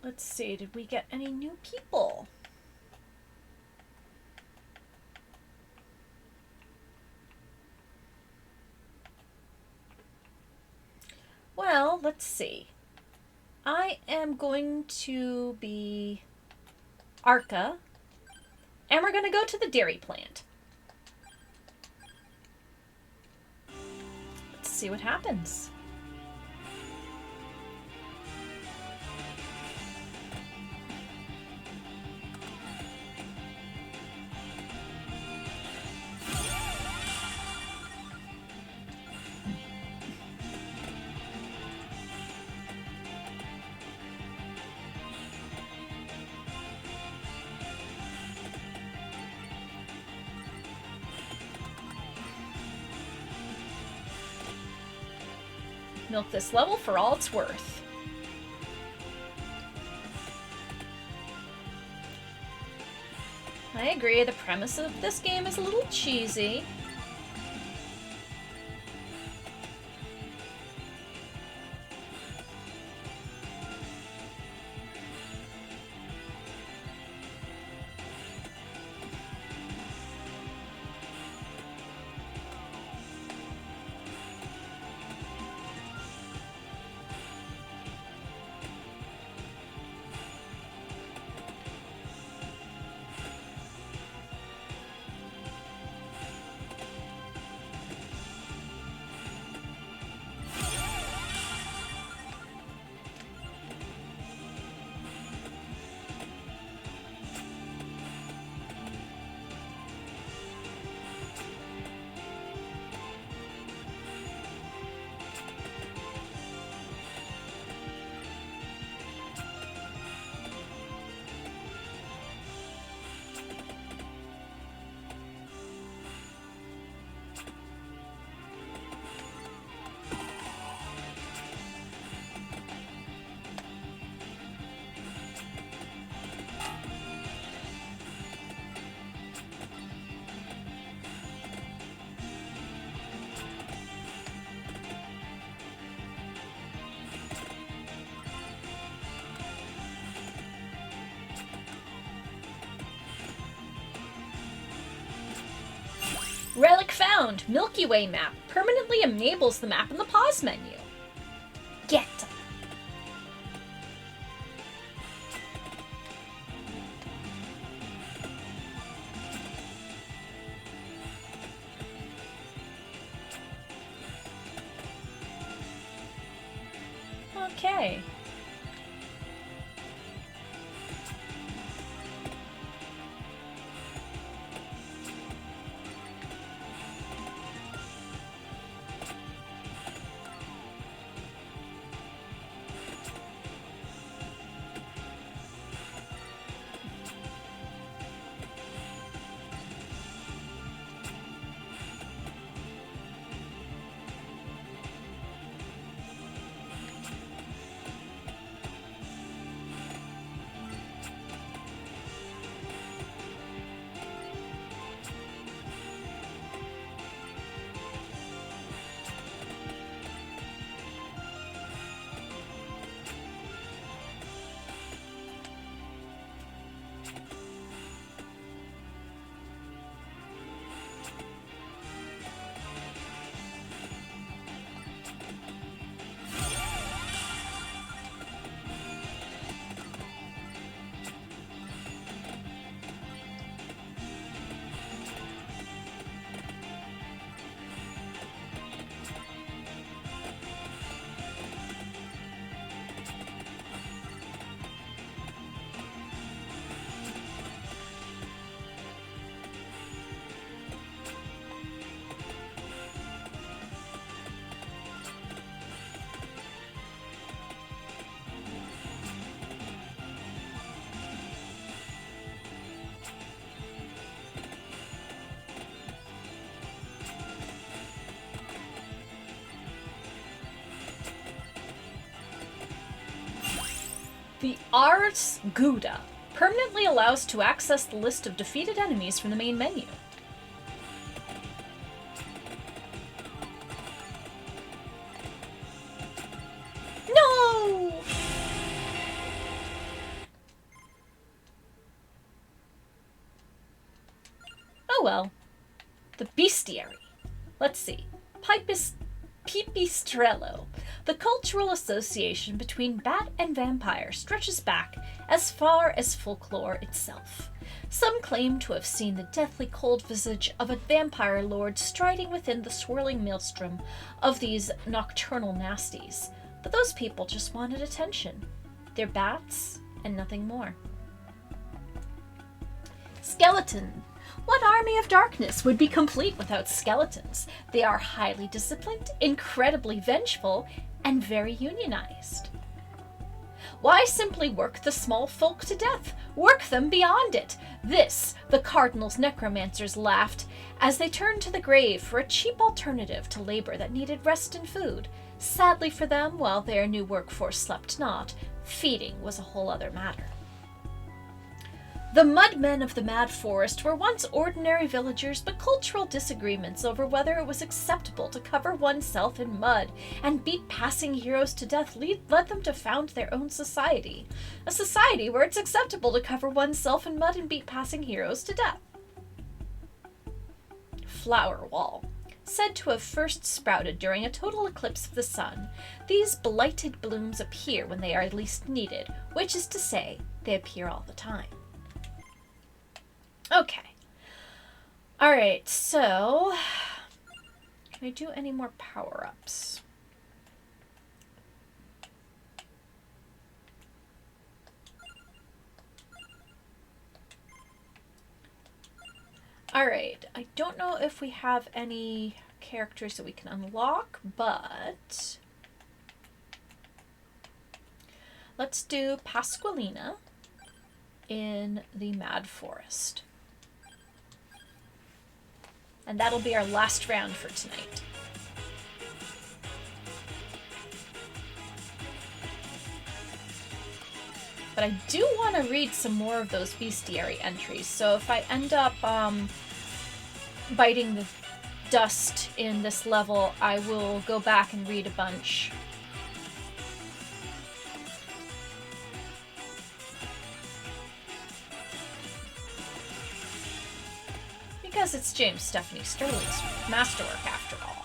Let's see, did we get any new people? Well, let's see. I am going to be Arca, and we're going to go to the dairy plant. Let's see what happens. Milk this level for all it's worth. I agree, the premise of this game is a little cheesy. Relic found! Milky Way map. Permanently enables the map in the pause menu. Get! Okay. The Ars Gouda permanently allows to access the list of defeated enemies from the main menu. No! Oh well. The Bestiary. Let's see. Pipistrello. The cultural association between bat and vampire stretches back as far as folklore itself. Some claim to have seen the deathly cold visage of a vampire lord striding within the swirling maelstrom of these nocturnal nasties, but those people just wanted attention. They're bats and nothing more. Skeleton. What army of darkness would be complete without skeletons? They are highly disciplined, incredibly vengeful, and very unionized. Why simply work the small folk to death? Work them beyond it! This, the Cardinal's necromancers laughed as they turned to the grave for a cheap alternative to labor that needed rest and food. Sadly for them, while their new workforce slept not, feeding was a whole other matter. The Mudmen of the Mad Forest were once ordinary villagers, but cultural disagreements over whether it was acceptable to cover oneself in mud and beat passing heroes to death led them to found their own society. A society where it's acceptable to cover oneself in mud and beat passing heroes to death. Flower Wall. Said to have first sprouted during a total eclipse of the sun, these blighted blooms appear when they are least needed, which is to say, they appear all the time. Okay. Alright, so can I do any more power-ups? Alright, I don't know if we have any characters that we can unlock, but let's do Pasqualina in the Mad Forest. And that'll be our last round for tonight. But I do want to read some more of those bestiary entries, so if I end up biting the dust in this level, I will go back and read a bunch. Because it's James Stephanie Sterling's masterwork after all.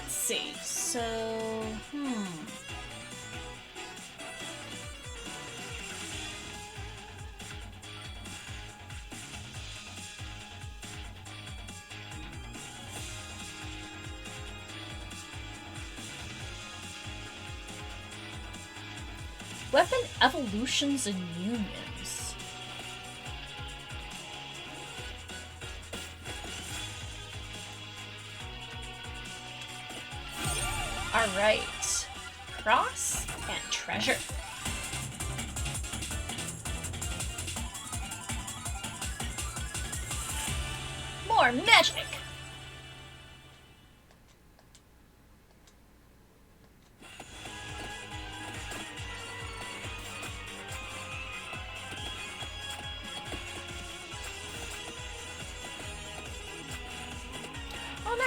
See, so, weapon evolutions and unions. Alright. Cross and treasure. More magic!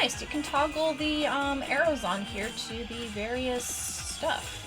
nice. You can toggle the arrows on here to the various stuff.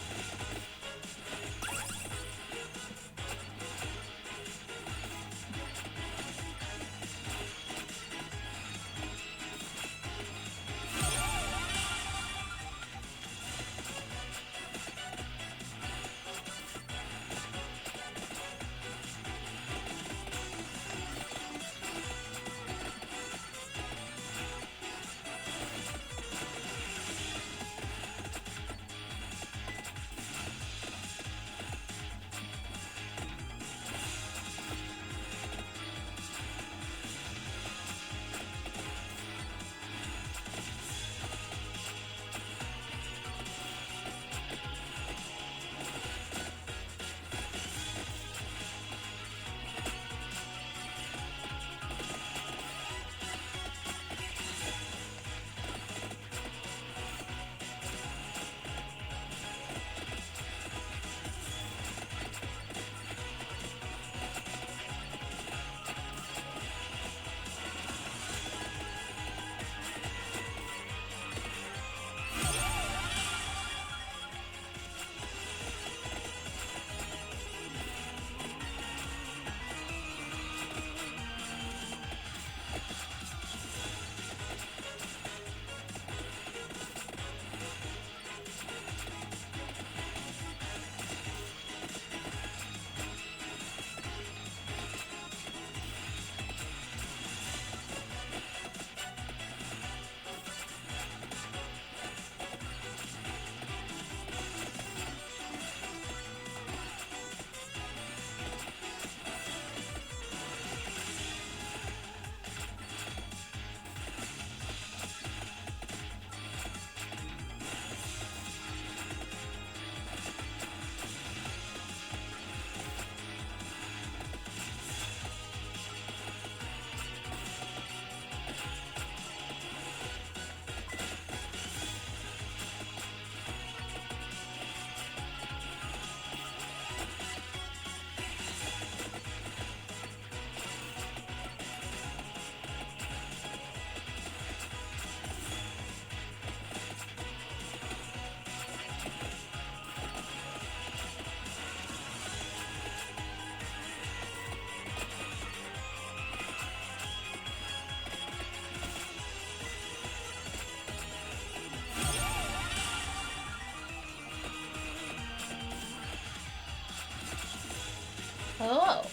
Oh.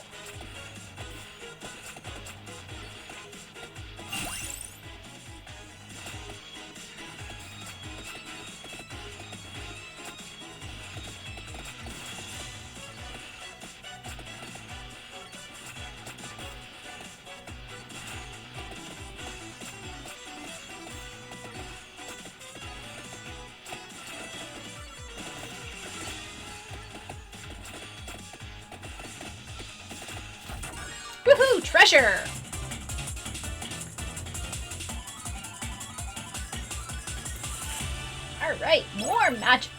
Woohoo! Treasure! Alright, more magic.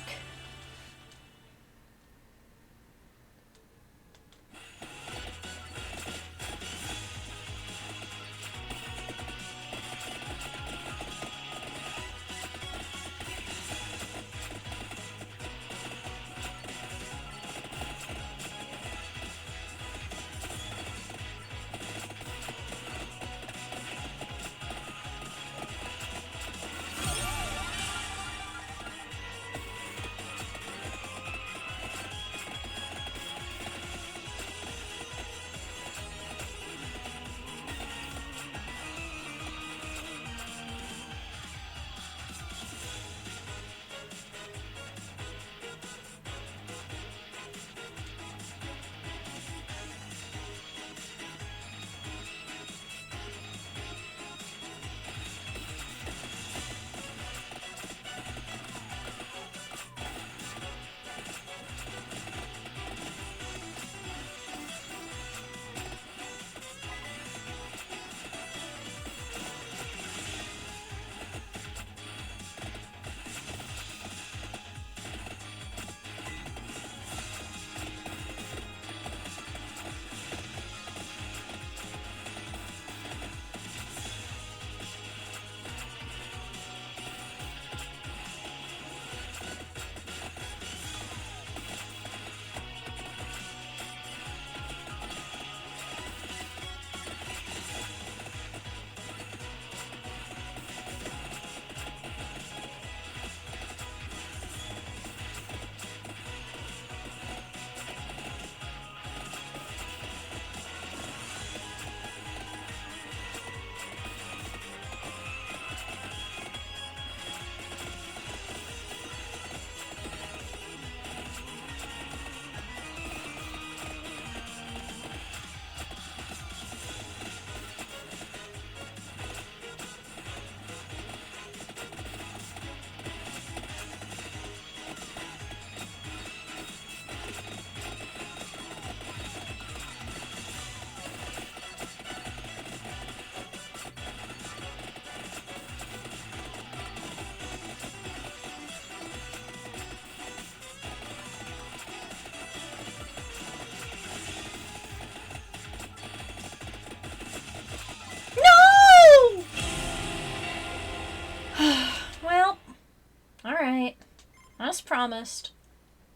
promised,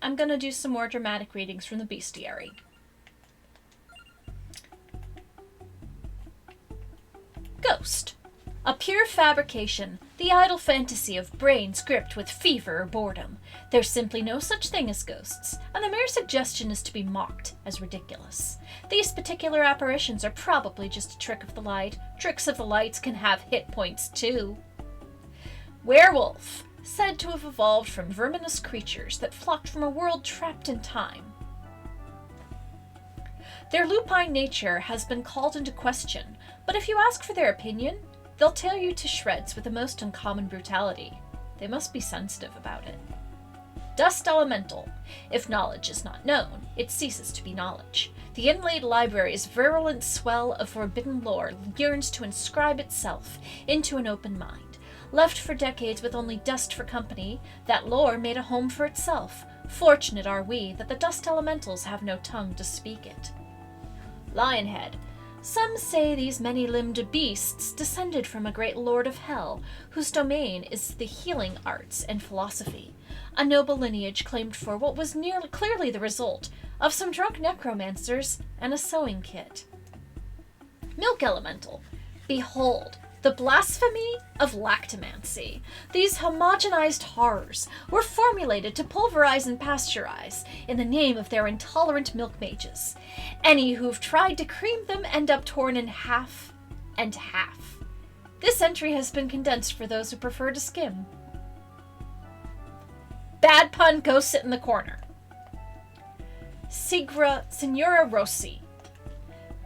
I'm going to do some more dramatic readings from the bestiary. Ghost. A pure fabrication, the idle fantasy of brains gripped with fever or boredom. There's simply no such thing as ghosts, and the mere suggestion is to be mocked as ridiculous. These particular apparitions are probably just a trick of the light. Tricks of the lights can have hit points too. Werewolf. Said to have evolved from verminous creatures that flocked from a world trapped in time. Their lupine nature has been called into question, but if you ask for their opinion, they'll tear you to shreds with the most uncommon brutality. They must be sensitive about it. Dust elemental. If knowledge is not known, it ceases to be knowledge. The inlaid library's virulent swell of forbidden lore yearns to inscribe itself into an open mind. Left for decades with only dust for company, that lore made a home for itself. Fortunate are we that the dust elementals have no tongue to speak it. Lionhead. Some say these many-limbed beasts descended from a great lord of hell, whose domain is the healing arts and philosophy. A noble lineage claimed for what was clearly the result of some drunk necromancers and a sewing kit. Milk elemental. Behold, the blasphemy of lactomancy. These homogenized horrors were formulated to pulverize and pasteurize in the name of their intolerant milk mages. Any who've tried to cream them end up torn in half and half. This entry has been condensed for those who prefer to skim. Bad pun, go sit in the corner. Signora Rossi.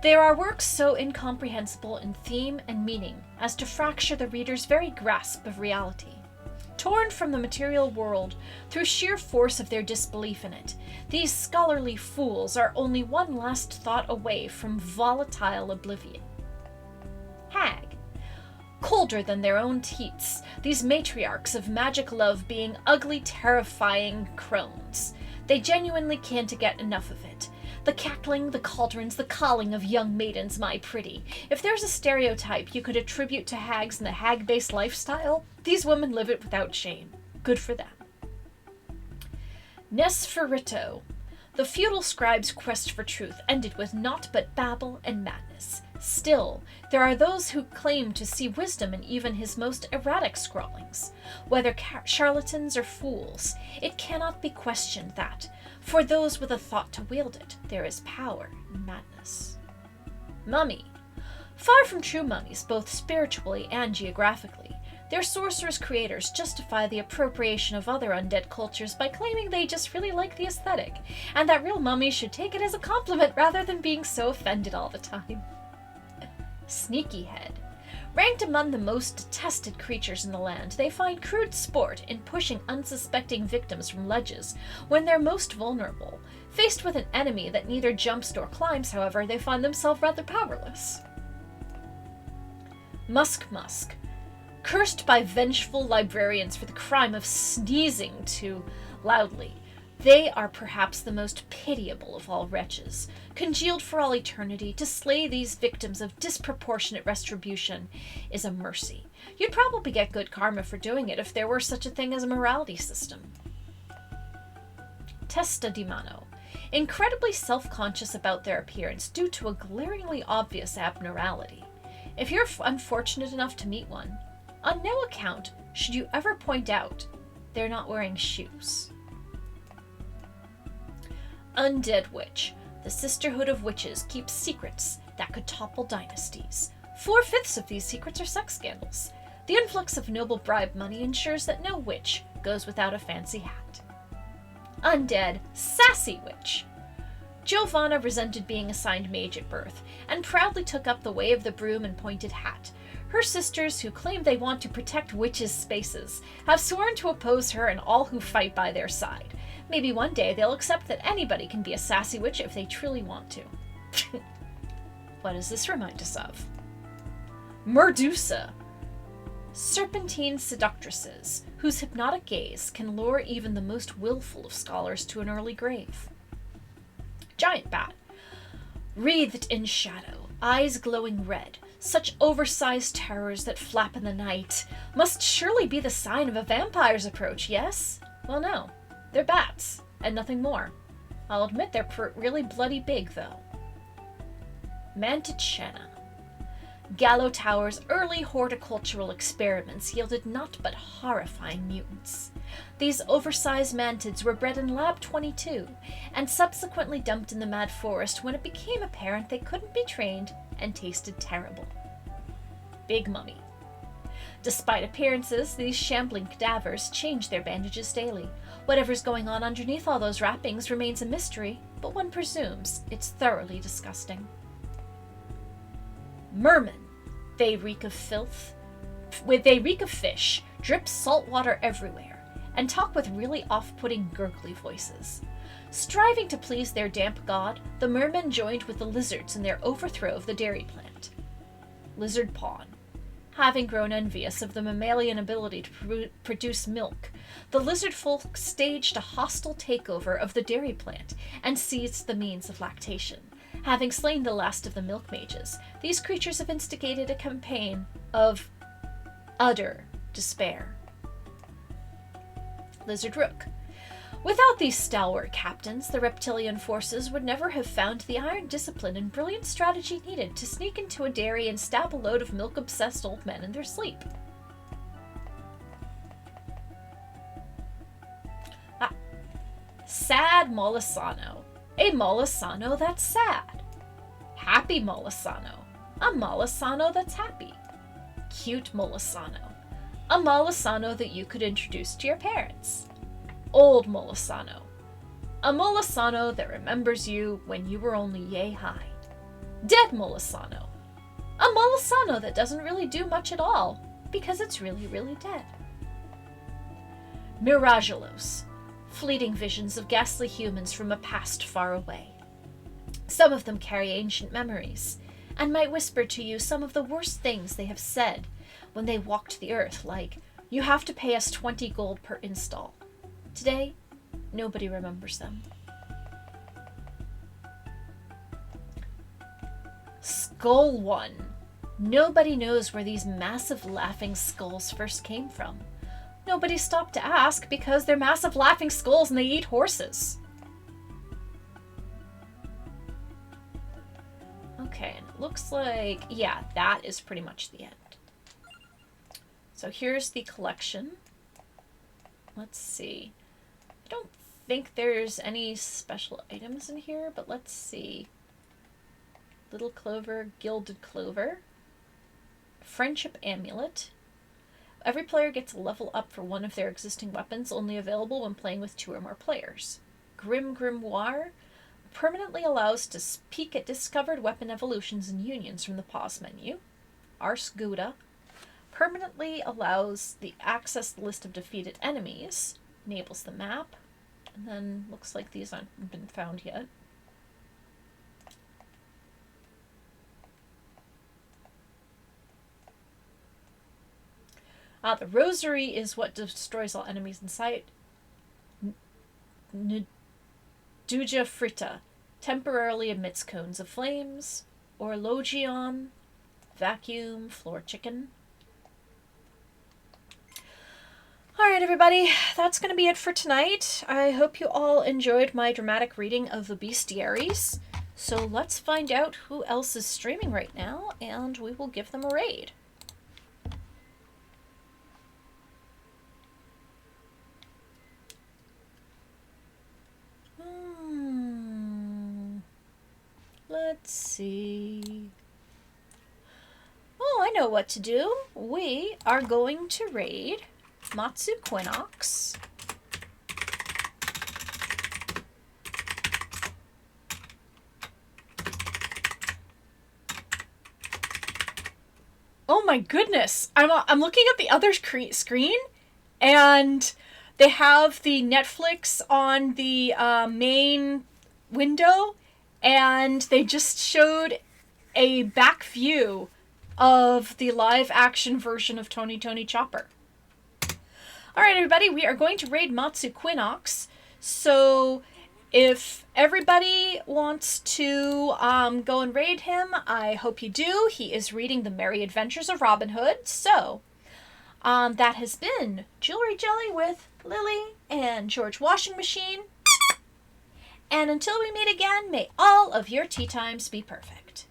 There are works so incomprehensible in theme and meaning as to fracture the reader's very grasp of reality. Torn from the material world through sheer force of their disbelief in it, these scholarly fools are only one last thought away from volatile oblivion. Hag. Colder than their own teats, these matriarchs of magic love being ugly, terrifying crones. They genuinely can't get enough of it. The cackling, the cauldrons, the calling of young maidens, my pretty. If there's a stereotype you could attribute to hags and the hag-based lifestyle, these women live it without shame. Good for them. Nesferito. The feudal scribe's quest for truth ended with naught but babble and madness. Still, there are those who claim to see wisdom in even his most erratic scrawlings. Whether charlatans or fools, it cannot be questioned that, for those with a thought to wield it, there is power in madness. Mummy. Far from true mummies, both spiritually and geographically, their sorcerous creators justify the appropriation of other undead cultures by claiming they just really like the aesthetic, and that real mummies should take it as a compliment rather than being so offended all the time. Sneaky head. Ranked among the most detested creatures in the land, they find crude sport in pushing unsuspecting victims from ledges when they're most vulnerable. Faced with an enemy that neither jumps nor climbs, however, they find themselves rather powerless. Musk. Cursed by vengeful librarians for the crime of sneezing too loudly, they are perhaps the most pitiable of all wretches. Congealed for all eternity, to slay these victims of disproportionate retribution is a mercy. You'd probably get good karma for doing it if there were such a thing as a morality system. Testa di mano. Incredibly self-conscious about their appearance due to a glaringly obvious abnormality. If you're unfortunate enough to meet one, on no account should you ever point out they're not wearing shoes. Undead Witch. The Sisterhood of Witches keeps secrets that could topple dynasties. 4/5 of these secrets are sex scandals. The influx of noble bribe money ensures that no witch goes without a fancy hat. Undead Sassy Witch. Giovanna resented being assigned mage at birth, and proudly took up the way of the broom and pointed hat. Her sisters, who claim they want to protect witches' spaces, have sworn to oppose her and all who fight by their side. Maybe one day they'll accept that anybody can be a sassy witch if they truly want to. What does this remind us of? Medusa. Serpentine seductresses, whose hypnotic gaze can lure even the most willful of scholars to an early grave. Giant bat. Wreathed in shadow, eyes glowing red, such oversized terrors that flap in the night. Must surely be the sign of a vampire's approach, yes? Well, no. They're bats, and nothing more. I'll admit they're really bloody big, though. Mantichena. Gallo Tower's early horticultural experiments yielded naught but horrifying mutants. These oversized mantids were bred in Lab 22, and subsequently dumped in the Mad Forest when it became apparent they couldn't be trained and tasted terrible. Big Mummy. Despite appearances, these shambling cadavers change their bandages daily. Whatever's going on underneath all those wrappings remains a mystery, but one presumes it's thoroughly disgusting. Mermen. They reek of filth. They reek of fish, drip salt water everywhere, and talk with really off-putting gurgly voices. Striving to please their damp god, the mermen joined with the lizards in their overthrow of the dairy plant. Lizard Pawn. Having grown envious of the mammalian ability to produce milk, the lizard folk staged a hostile takeover of the dairy plant and seized the means of lactation. Having slain the last of the milk mages, these creatures have instigated a campaign of utter despair. Lizard Rook. Without these stalwart captains, the reptilian forces would never have found the iron discipline and brilliant strategy needed to sneak into a dairy and stab a load of milk-obsessed old men in their sleep. Sad Molisano. A Molisano that's sad. Happy Molisano. A Molisano that's happy. Cute Molisano. A Molisano that you could introduce to your parents. Old Molisano. A Molisano that remembers you when you were only yay high. Dead Molisano. A Molisano that doesn't really do much at all, because it's really, really dead. Miragelos. Fleeting visions of ghastly humans from a past far away. Some of them carry ancient memories, and might whisper to you some of the worst things they have said when they walked the earth, like, "You have to pay us 20 gold per install." Today, nobody remembers them. Skull One. Nobody knows where these massive laughing skulls first came from. Nobody stopped to ask because they're massive laughing skulls and they eat horses. Okay, and it looks like, yeah, that is pretty much the end. So here's the collection. Let's see. I don't think there's any special items in here, but let's see. Little Clover, Gilded Clover. Friendship Amulet. Every player gets a level up for one of their existing weapons, only available when playing with 2 or more players. Grim Grimoire permanently allows to peek at discovered weapon evolutions and unions from the pause menu. Ars Gouda permanently allows the access list of defeated enemies, enables the map, and then looks like these haven't been found yet. The Rosary is what destroys all enemies in sight. Nduja Frita temporarily emits cones of flames. Orlogion, Vacuum, Floor Chicken. Alright everybody, that's going to be it for tonight. I hope you all enjoyed my dramatic reading of the Bestiaries. So let's find out who else is streaming right now, and we will give them a raid. Let's see. Oh, I know what to do. We are going to raid Matsu Quinox. Oh my goodness. I'm looking at the other screen, and they have the Netflix on the main window, and they just showed a back view of the live action version of Tony Chopper. Alright everybody, we are going to raid Matsu Quinox. So if everybody wants to go and raid him, I hope you do. He is reading The Merry Adventures of Robin Hood. So That has been Jewelry Jelly with Lily and George Washing Machine. And until we meet again, may all of your tea times be perfect.